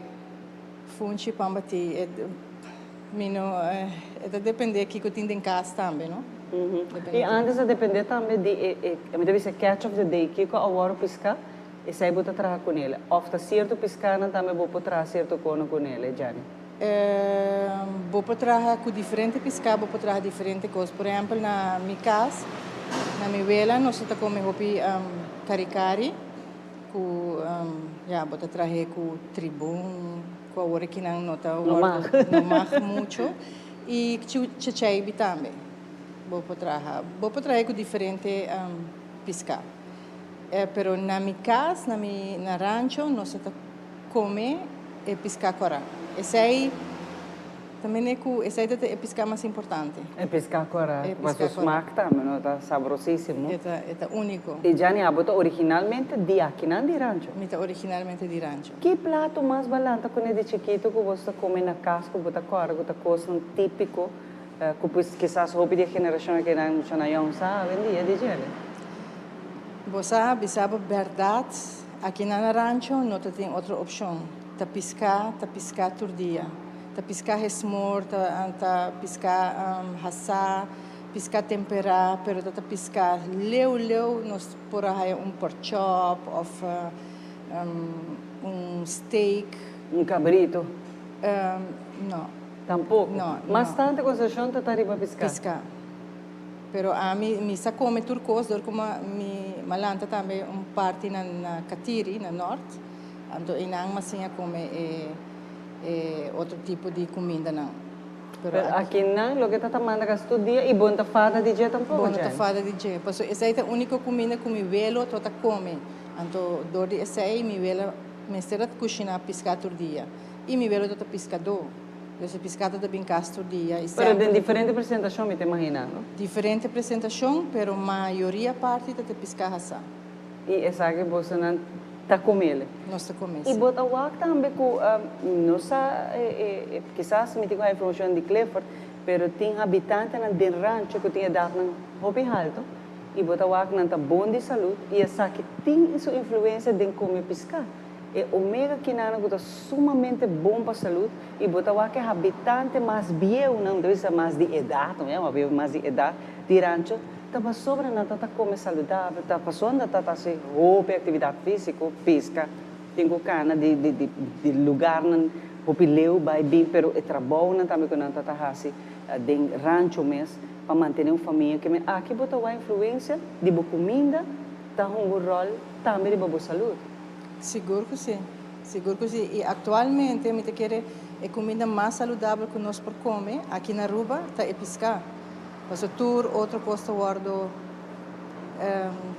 Funchi, pambati, depende aqui que eu tenho em casa também, não? E antes de depender também de, deve ser catch of the day, que eu agora pescar, e sai botar trabalhar com ele. Ofta certo pescar, também vou trabalhar certo com ele, Jani? Vou trabalhar com diferente pescar, vou trabalhar diferente coisas. Por exemplo, na minha casa, na minha vela, nós comemos cari-cari, com bota traje com tribun, com a hora que não nota não mar muito e chachaibi também. Vou trazer com diferente pescar. Pero na minha casa, na rancho, nós come e pescar corá. Esse aí também esse aí é pescar mais importante. É pescar corá. Mas o smack também, não está saborosíssimo. É único. E já nem abota originalmente de aqui, não de rancho? Originalmente de rancho. Que prato mais balanta quando é de chiquito que você come na casa, que você corre, que você coisa típico, que quizás houve de geração que não é sabe, dia de gelo? Você sabe verdade, aqui na rancho não tem outra opção. Tá pescar todo dia. Tá pescar esmor, tá pescar assar, pescar temperar, pero tá pescar leu, nós por aí pork chop, steak. Cabrito? Não. Tampouco? Não. Mas tanta coisa junta tá riba pescar? Pescar. Pero a mim se come turcos, como malanta também parte na Katiri, na norte, então inang masinha come outro tipo de comida não. Pero aqui não, lo que tá tomando gasto dia e bom tá fada de dia tampouco. Bom tá fada de dia, pois essa é a única comida que me velo toda come. Então dor essa aí me velo me será cozinhar pescar todo dia e me velo toda pescador. Esse pescado também casto dia. Pero de diferente apresentação, me te imagina, não? Diferente apresentação, pero maioria parte de pescar assar. E essa que você não tá comendo? Nós tá comendo. E bota o ar também com nossa, quizás me diga a informação de Clifford, pero tem habitante na de rancho que tinha dado um hobby alto e bota o ar não tá bom de saúde e essa que tem sua influência de comer pescar. É omega quinana que está sumamente bom para a saúde e botar que é habitante mais velho, não deve ser mais de idade, não é? Mais de idade de rancho, está sobre não está comer saudável, está passando está assim roupa, atividade física, pesca, tem cana de lugar não roupa leu vai bem, pero é trabalho não também que não está assim de rancho mesmo para manter uma família que aqui botar a influência de boa comida, está um rol também de boa saúde. Seguro que sim. E atualmente, me te quer a comida mais saudável que nós por comer aqui na Aruba está é pescar. Mas outra coisa guardo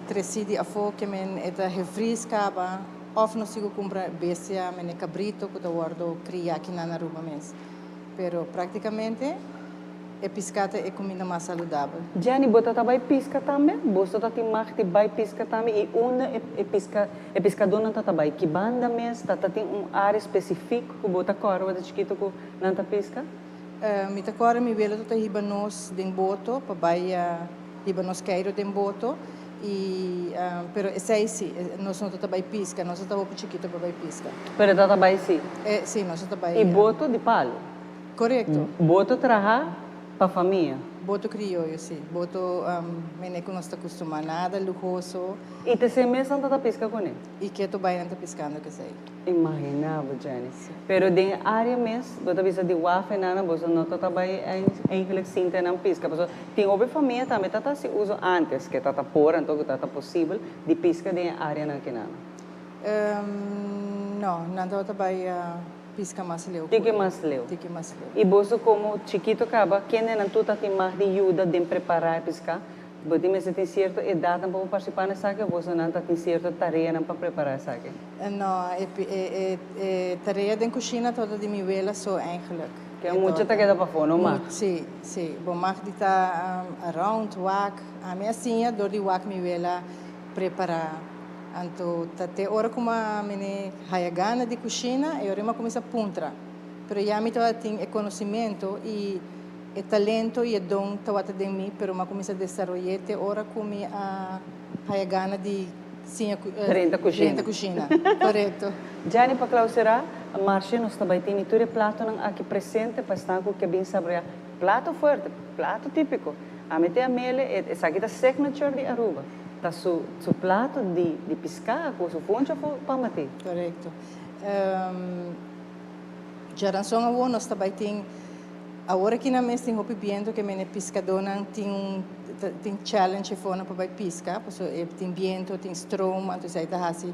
trecidi a fogo que é refrescava. Ou não sigo comprar bestia, cabrito que eu guardo cria aqui na Aruba mesmo. Pero praticamente é pescata é comida mais saudável. Jani, você também pesca também? Você também vai pesca também? E onde é pescador não também? Que banda mesmo? Tem área específica que você corre, você chiquito que não pesca? Me corre, me vejo que riba nós de boto, para vai riba nós queiro de boto. E pero esse aí sim, nós não também pesca, nós estamos para chiquito para vai pesca. Pero também sim? Sim, nós também. E boto de palo? Correto. Boto trabalha para a família? boto criollo, sim. Boto, mene que não está acostumado nada luxuoso. E você mesmo não está piscando com ele? E que tu vai não está piscando, que sei. Imaginava, Jenny. Pero de área mesmo, você precisa de wafe nada, você não está bem eigenlijk sinta não pisca. Porque tem outra família também, tá se usa antes, que tá por, então que tá possível de pisca de área na que nada. Não está bem pisca mais leu. Tique mais leu. E você como chiquito acaba, quem não tudo tem mais de ajuda de preparar a piscar? Porque você tem certa idade para participar nessa que você não tem certa tarefa para preparar essa que? Não, tarefa de cozinha toda de minha vela só eigenlijk. Que é muito que dá para fora, não mais? Sim. Bom, mas de tá around wak, a minha senha do de wak minha vela preparar. Então, até hora como a minha hayagana de cozinha, eu rima começa a puntra. Pero já me tem conhecimento e talento e dom tawata de mim, pero ma começa a desenvolver ora como a hayagana de 30 cozinha. Correto. Gianni, para clausurar, a Marcia nós também tem tudo prato aqui presente para estar com que bem saber prato forte, prato típico. A meter a mele, essa aqui é a signature de Aruba. Tá su prato de pescar, com su fonte para matar. Correto. Já ranção a nós também tem agora que na mesa tem hopi viento que mene pescadora tem challenge fora para pescar, porque tem viento, tem stroom, então sai da assim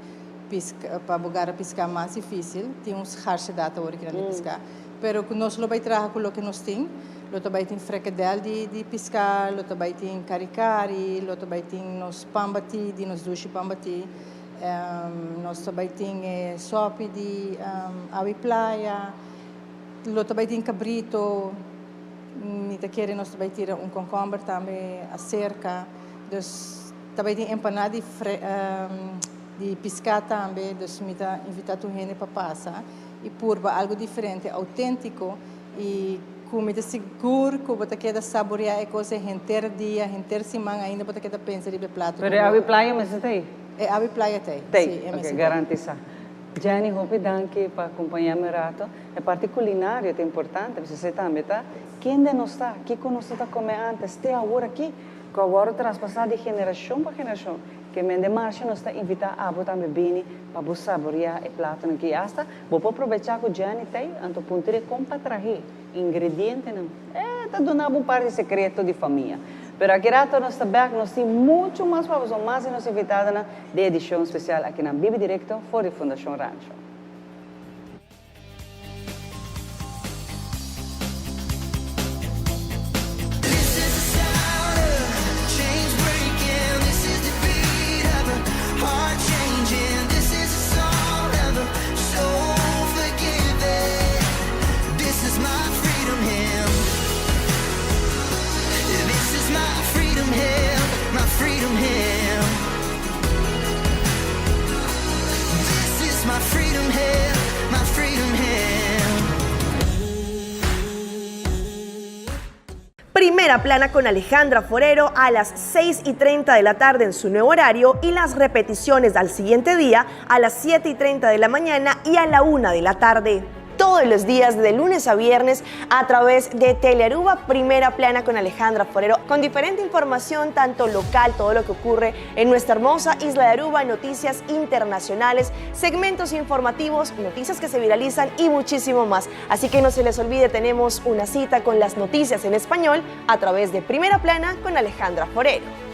pesca para bugar a pescar mais difícil, tem uns harsh data agora que na pescar. Pero que nós lo vai trazer com o que nós tem, lo também tem fricadel de pescar, lo também tem caricari, lo também tem nos pambati, de nos dushi pambati, nós também tem sopa de ave playa, lo também tem cabrito, nita quer nós também tira concombre também a cerca, dus também tem empanada de pescar também, dus mita invitar tu gente para passar e purba algo diferente, autêntico e como é seguro que você quer saborear a coisa inteiro dia, inteiro semana ainda você quer pensar de prato. Pero a ave playa mas tem? É a ave playa tem. Tem, ok, garantiza. Gianni, hope danke para acompanhar-me rato. A parte culinária é importante, você também tá? Quem de nós está? Que conosco está comendo antes? Até agora aqui, que agora transpassar de geração para geração. Que me de marcha nós está invitar a botar bebê para saborear o prato aqui. Hasta, vou aproveitar que o Gianni tem, então pontere como trazer ingrediente não. Tá dando um par de secreto de família. Pero aqui rato nós temos muito mais para você, mais nos invitada na edição especial aqui na Vive Directo for a Fundação Rancho. Primera Plana con Alejandra Forero a las 6:30 de la tarde en su nuevo horario y las repeticiones al siguiente día a las 7:30 de la mañana y a la 1 de la tarde. Todos los días de lunes a viernes a través de Telearuba Primera Plana con Alejandra Forero, con diferente información tanto local, todo lo que ocurre en nuestra hermosa isla de Aruba, noticias internacionales, segmentos informativos, noticias que se viralizan y muchísimo más. Así que no se les olvide, tenemos una cita con las noticias en español a través de Primera Plana con Alejandra Forero.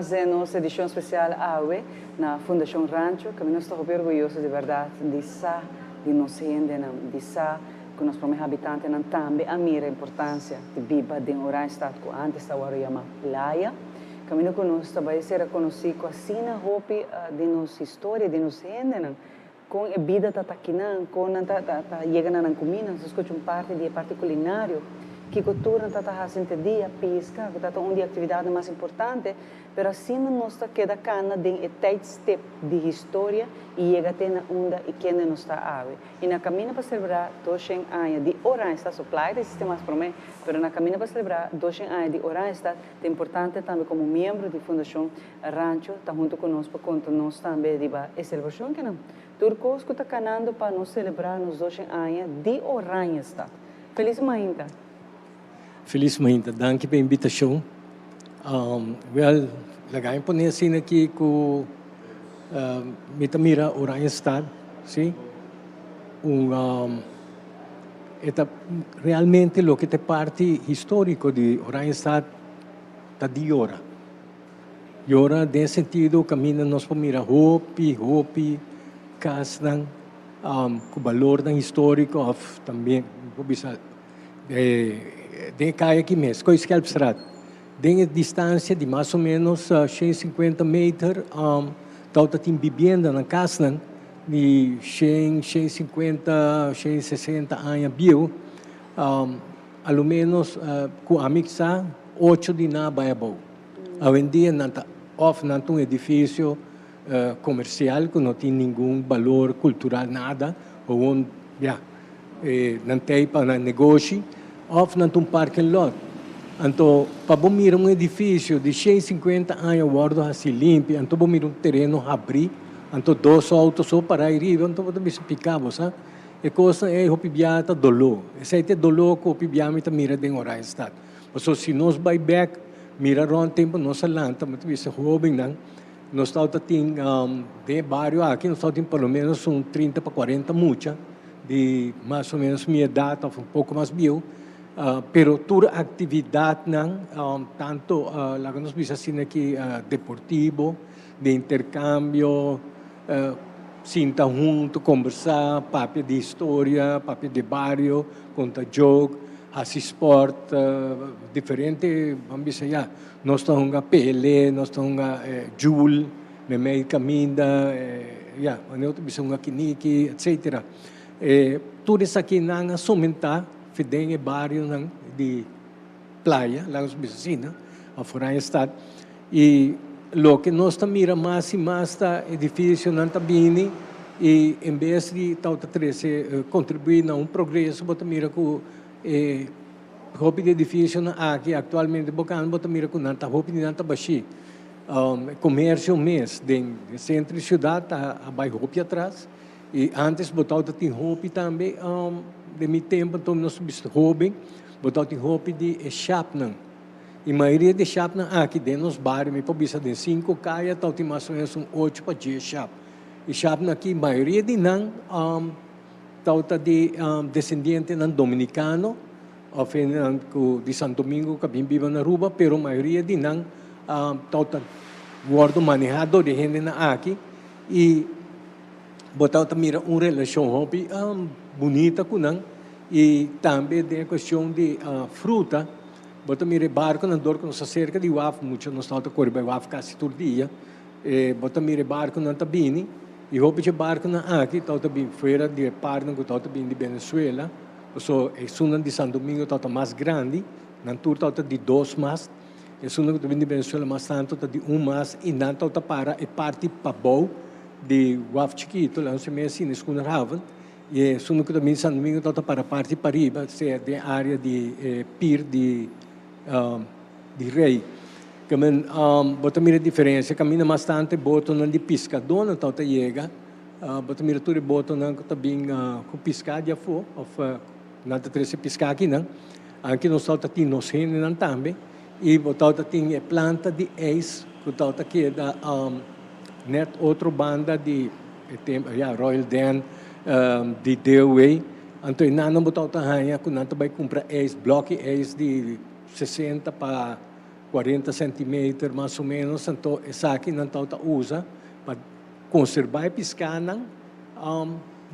mais de nossa edição especial AWE na Fundação Rancho, que nós estamos orgulhosos de verdade de essa, de nós gente, de essa, que nós primeiros habitantes também a mira a importância de viver em Orange Estado, que antes estava chamado Playa. Caminho conosco também ser reconhecido assim na roupa de nossa história, de nossa gente, com a vida tá aqui não, com tá chegando na comida, nós escutamos parte de parte culinário, que cultura tá fazendo dia pesca, que tá uma atividade mais importante, mas assim nós tá queda cana de tight step de história e chega até na onda e quem não está ave. E na caminho para celebrar 200 anos de Orange está supply de sistemas para mim, mas na caminho para celebrar 200 anos de Orange está é importante também como membro da Fundação Rancho, tá junto conosco para contar nós também de a celebração que não. Turcos que está canando para nós celebrar nos 200 anos de Orange está. Feliz manhã. Feliz manhã, danke pela invitação. Lagay po niya sina aqui com Mitamira Orange Estado, sim? Esta realmente lo que é parte histórico de Orange Estado está de hora. E hora, nesse sentido, caminha nós para mirar hopi, casang, com valor histórico, também, de kaya aqui mesmo, coisa que tem a distância de mais ou menos 150 metros, está tem vivenda na casa, de 150, 160 anos, ao menos, com a mixa, 8 de na Baiabou. Hoje em dia, não um edifício comercial que não tem nenhum valor cultural, nada, ou não tem para negócio, não tem parking lot. Então, para mirar um edifício de 150 anos, guardo assim limpo, então vou mirar terreno abrir, então 2 autos só para ir, então vou também picar, sabe? E coisa é o pibiata dolor. Esse é dolor que o pibiata mira de Orange Estado. Mas se nós vai back, mira um tempo nós alanta, mas você jovem não, nós estamos de bairro aqui, nós estamos pelo menos 30 para 40 mucha, de mais ou menos minha idade, um pouco mais bio. Pero toda atividade tanto lá que nós vimos assim aqui deportivo, de intercâmbio, sentar junto, conversar, papel de história, papel de bairro, conta jogo, fazer esporte, diferente, vamos dizer, nós estamos a pele, nós estamos a jul, no meio caminho, nós estamos a quinique, etc. Tudo isso aqui não é somente fidem bairro de praia, lá nos vizinhos, a Orange Estado, e o que nós mira mais e mais edifício não está bem, e em vez de contribuir a progresso, bota mira com roupa de edifício aqui atualmente bocando, bota mira com nanta roupa de nanta baixi, comércio mês, de centro de cidade, a bairro roupa atrás, e antes botava tinha roupa também de meu tempo, então nós vimos roupa, botava tinha roupa de chapnan. E a maioria de chapnan aqui dentro dos bairros, me pode de 5 caia, então tem mais ou menos 8 para 10 chap. E chapnan aqui, a maioria de não, então de descendente não dominicano, de Santo Domingo, que vive na Aruba, pero a maioria de não, então guardo manejado de gente aqui, e botava mira uma relação hobby bonita com não e também tem a questão de fruta botava mira barco na dor que nos acerca de UAF muito nós estamos a correr para UAF quase todo dia botava mira barco na Tabini e hobby de barco na aqui está também fora de parte que está também de Venezuela so é suna de Santo Domingo está mais grande na tour está de 2 mais é suna que de Venezuela mais tanto está de 1 mais e não está para é parte para bom de UAF chiquito, lá no semestre, na segunda haven, e sono que também Santo Domingo está para a parte para riba, se é de área de pier de rei. Camin, bota mira a diferença, caminha bastante, bota não de pescador, não está chega, bota mira tudo bota não que também com pescar já foi, não está treze pescar aqui não, aqui nós está tem nós gente não também, e bota tem planta de ex, que está aqui da net outra banda de Royal Den, de Dewey, então não botar outra rainha, quando não vai comprar bloco de 60 para 40 centímetros mais ou menos, então essa aqui não está usa para conservar a piscana,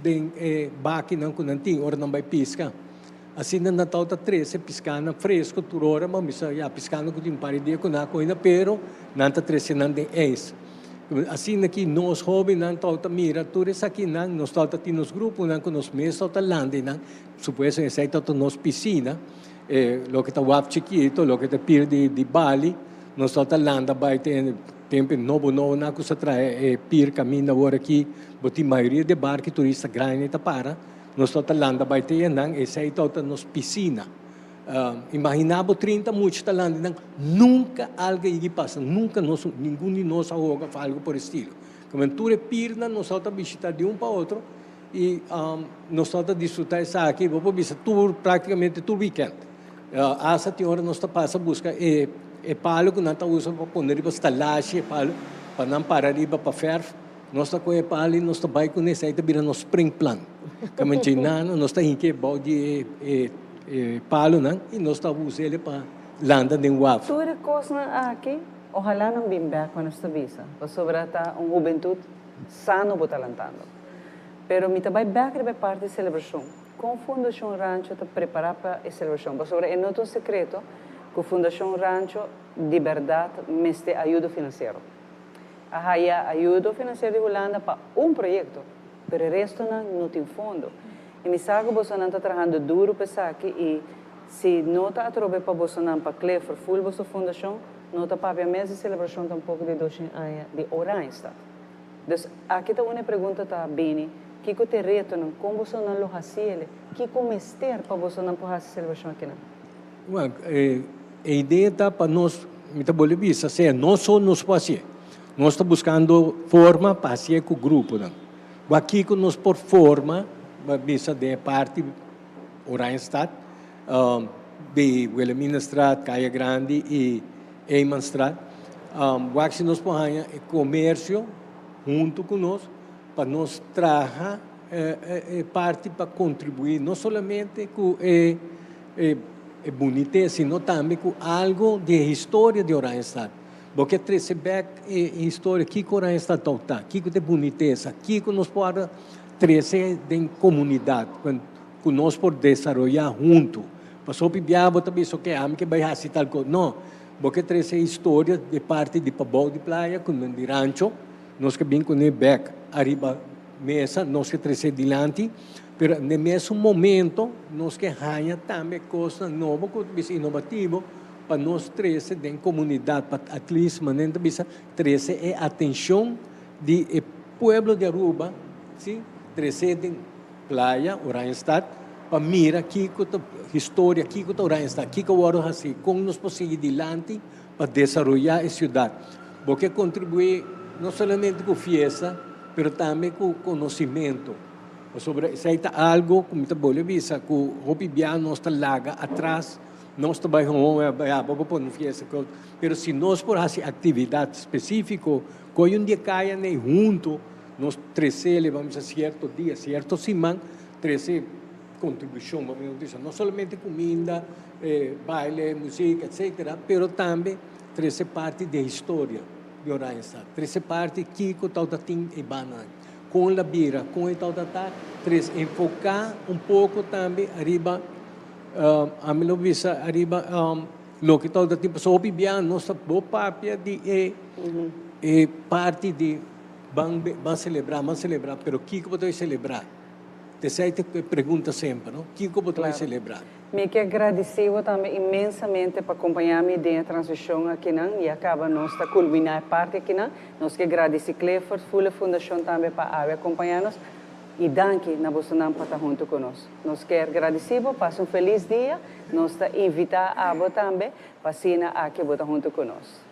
den baki não com nanting, ora não vai pisca. Assim não está 13 piscana fresco, tu hora, mas já piscana com um par de dias com a coisa, pero não está 13 não tem ex. Assim aqui nós jovens não está mira, tu aqui não, nós está nos grupos não com nós mesmos está lande não, suposto essa está nos piscina. Lo que está wap chiquito, lo que está pir de Bali, nós está landa vai ter tempo novo na coisa trai pir caminho agora aqui, boti maioria de barco turista grande tá para, nós está landa vai ter nang essa aí está nos piscina. Imaginava 30 muitos tá landa nang nunca alguém que passa, nunca ninguém de nós ahoga faz algo por estilo. Como tu pir na nós está visitar de para outro e nós está desfrutar essa aqui, vou visitar tour praticamente todo weekend. Essa hora nós está passa busca palo que não está usando para pôr riba estalagem, palo para não parar riba para ferro. Nós está com palo e nós está vai com esse aí está virando spring plan. Como a gente não, nós está em que balde palo não e nós está usando ele para landa de waf. Tu coisa aqui, ojalá não bem bem quando está visa, para sobrar juventude sano botar lantando. Pero me também back de parte da celebração. Com a Fundação Rancho está preparada para a celebração. Mas sobre é não secreto que a Fundação Rancho de verdade me dá ajuda financeira. A ajuda financeira de Holanda para projeto, mas o resto não tem fundo. E me sabe que você não está trabalhando duro para isso aqui e se não está a trabalhar para você não para Clifford, full você Fundação, não está para a mesma celebração tampouco de 2 anos de Oranjestad. Então, aqui está uma pergunta tá bem. Que te reto não como você não lo fazia, que comester para você não poder fazer celebração aqui não? Well, a ideia está para nós, metabolismo, se não só nos fazer, nós estamos buscando forma para fazer com o grupo não. Aqui que nós por forma, bisa de parte Oranjestad, de Wilhelminastraat, Caia Grande e Eymanstraat, aqui nós podemos comércio junto conosco para nós trazer parte para contribuir, não somente com boniteza, sino também com algo de história de Oranjestad. Porque trazer back história, que Oranjestad está, que de boniteza, que nós podemos trazer de comunidade, que nós podemos desenvolver junto. Para só pibiabo também, só que a mim que vai fazer tal coisa. Não, porque trazer história de parte de Pabau de Praia, com de rancho, nós que bem com o back arriba mesa, nós que trazer adiante, pero no mesmo momento, nós que ganha também coisas novas, coisas inovativas, para nós trazer de comunidade, para at least, maneira bisa trazer a atenção de pueblo de Aruba, sim, trazer de Praia, Oranjestad, para mirar aqui com a história, aqui com a Oranjestad, aqui com o Oro assim, como nós podemos seguir adiante para desenvolver a cidade, porque contribui não somente com fiesta, mas também com conhecimento. Sobre isso aí está algo, como está bom, visa, que o Hopibiano nós está larga atrás, nós trabalhamos, vamos pôr no fiesta, mas se nós por fazer atividade específica, que dia caia junto, nós trazer, vamos a certo dia, certo semana, trazer contribuição, vamos dizer, não somente comida, baile, música, etc., mas também trazer parte da história de Oranjestad, trazer parte que o tal da tem e banana, com a bira, com o tal da trazer enfocar pouco também arriba, a minha visa arriba, lo que tal da tem pessoa bibiano, nossa boa papia de parte de vamos celebrar, mas que podemos celebrar? Você pergunta sempre, não? Que podemos celebrar? Me que agradecido também imensamente para acompanhar-me dentro da transmissão aqui não e acaba nós está culminar a parte aqui não. Nós que agradecemos Clifford, Full Fundação também para acompanhar-nos e danke na você não para estar junto conosco. Nós que agradecemos, passe feliz dia, nós está invitar a você também para assinar aqui para estar junto conosco.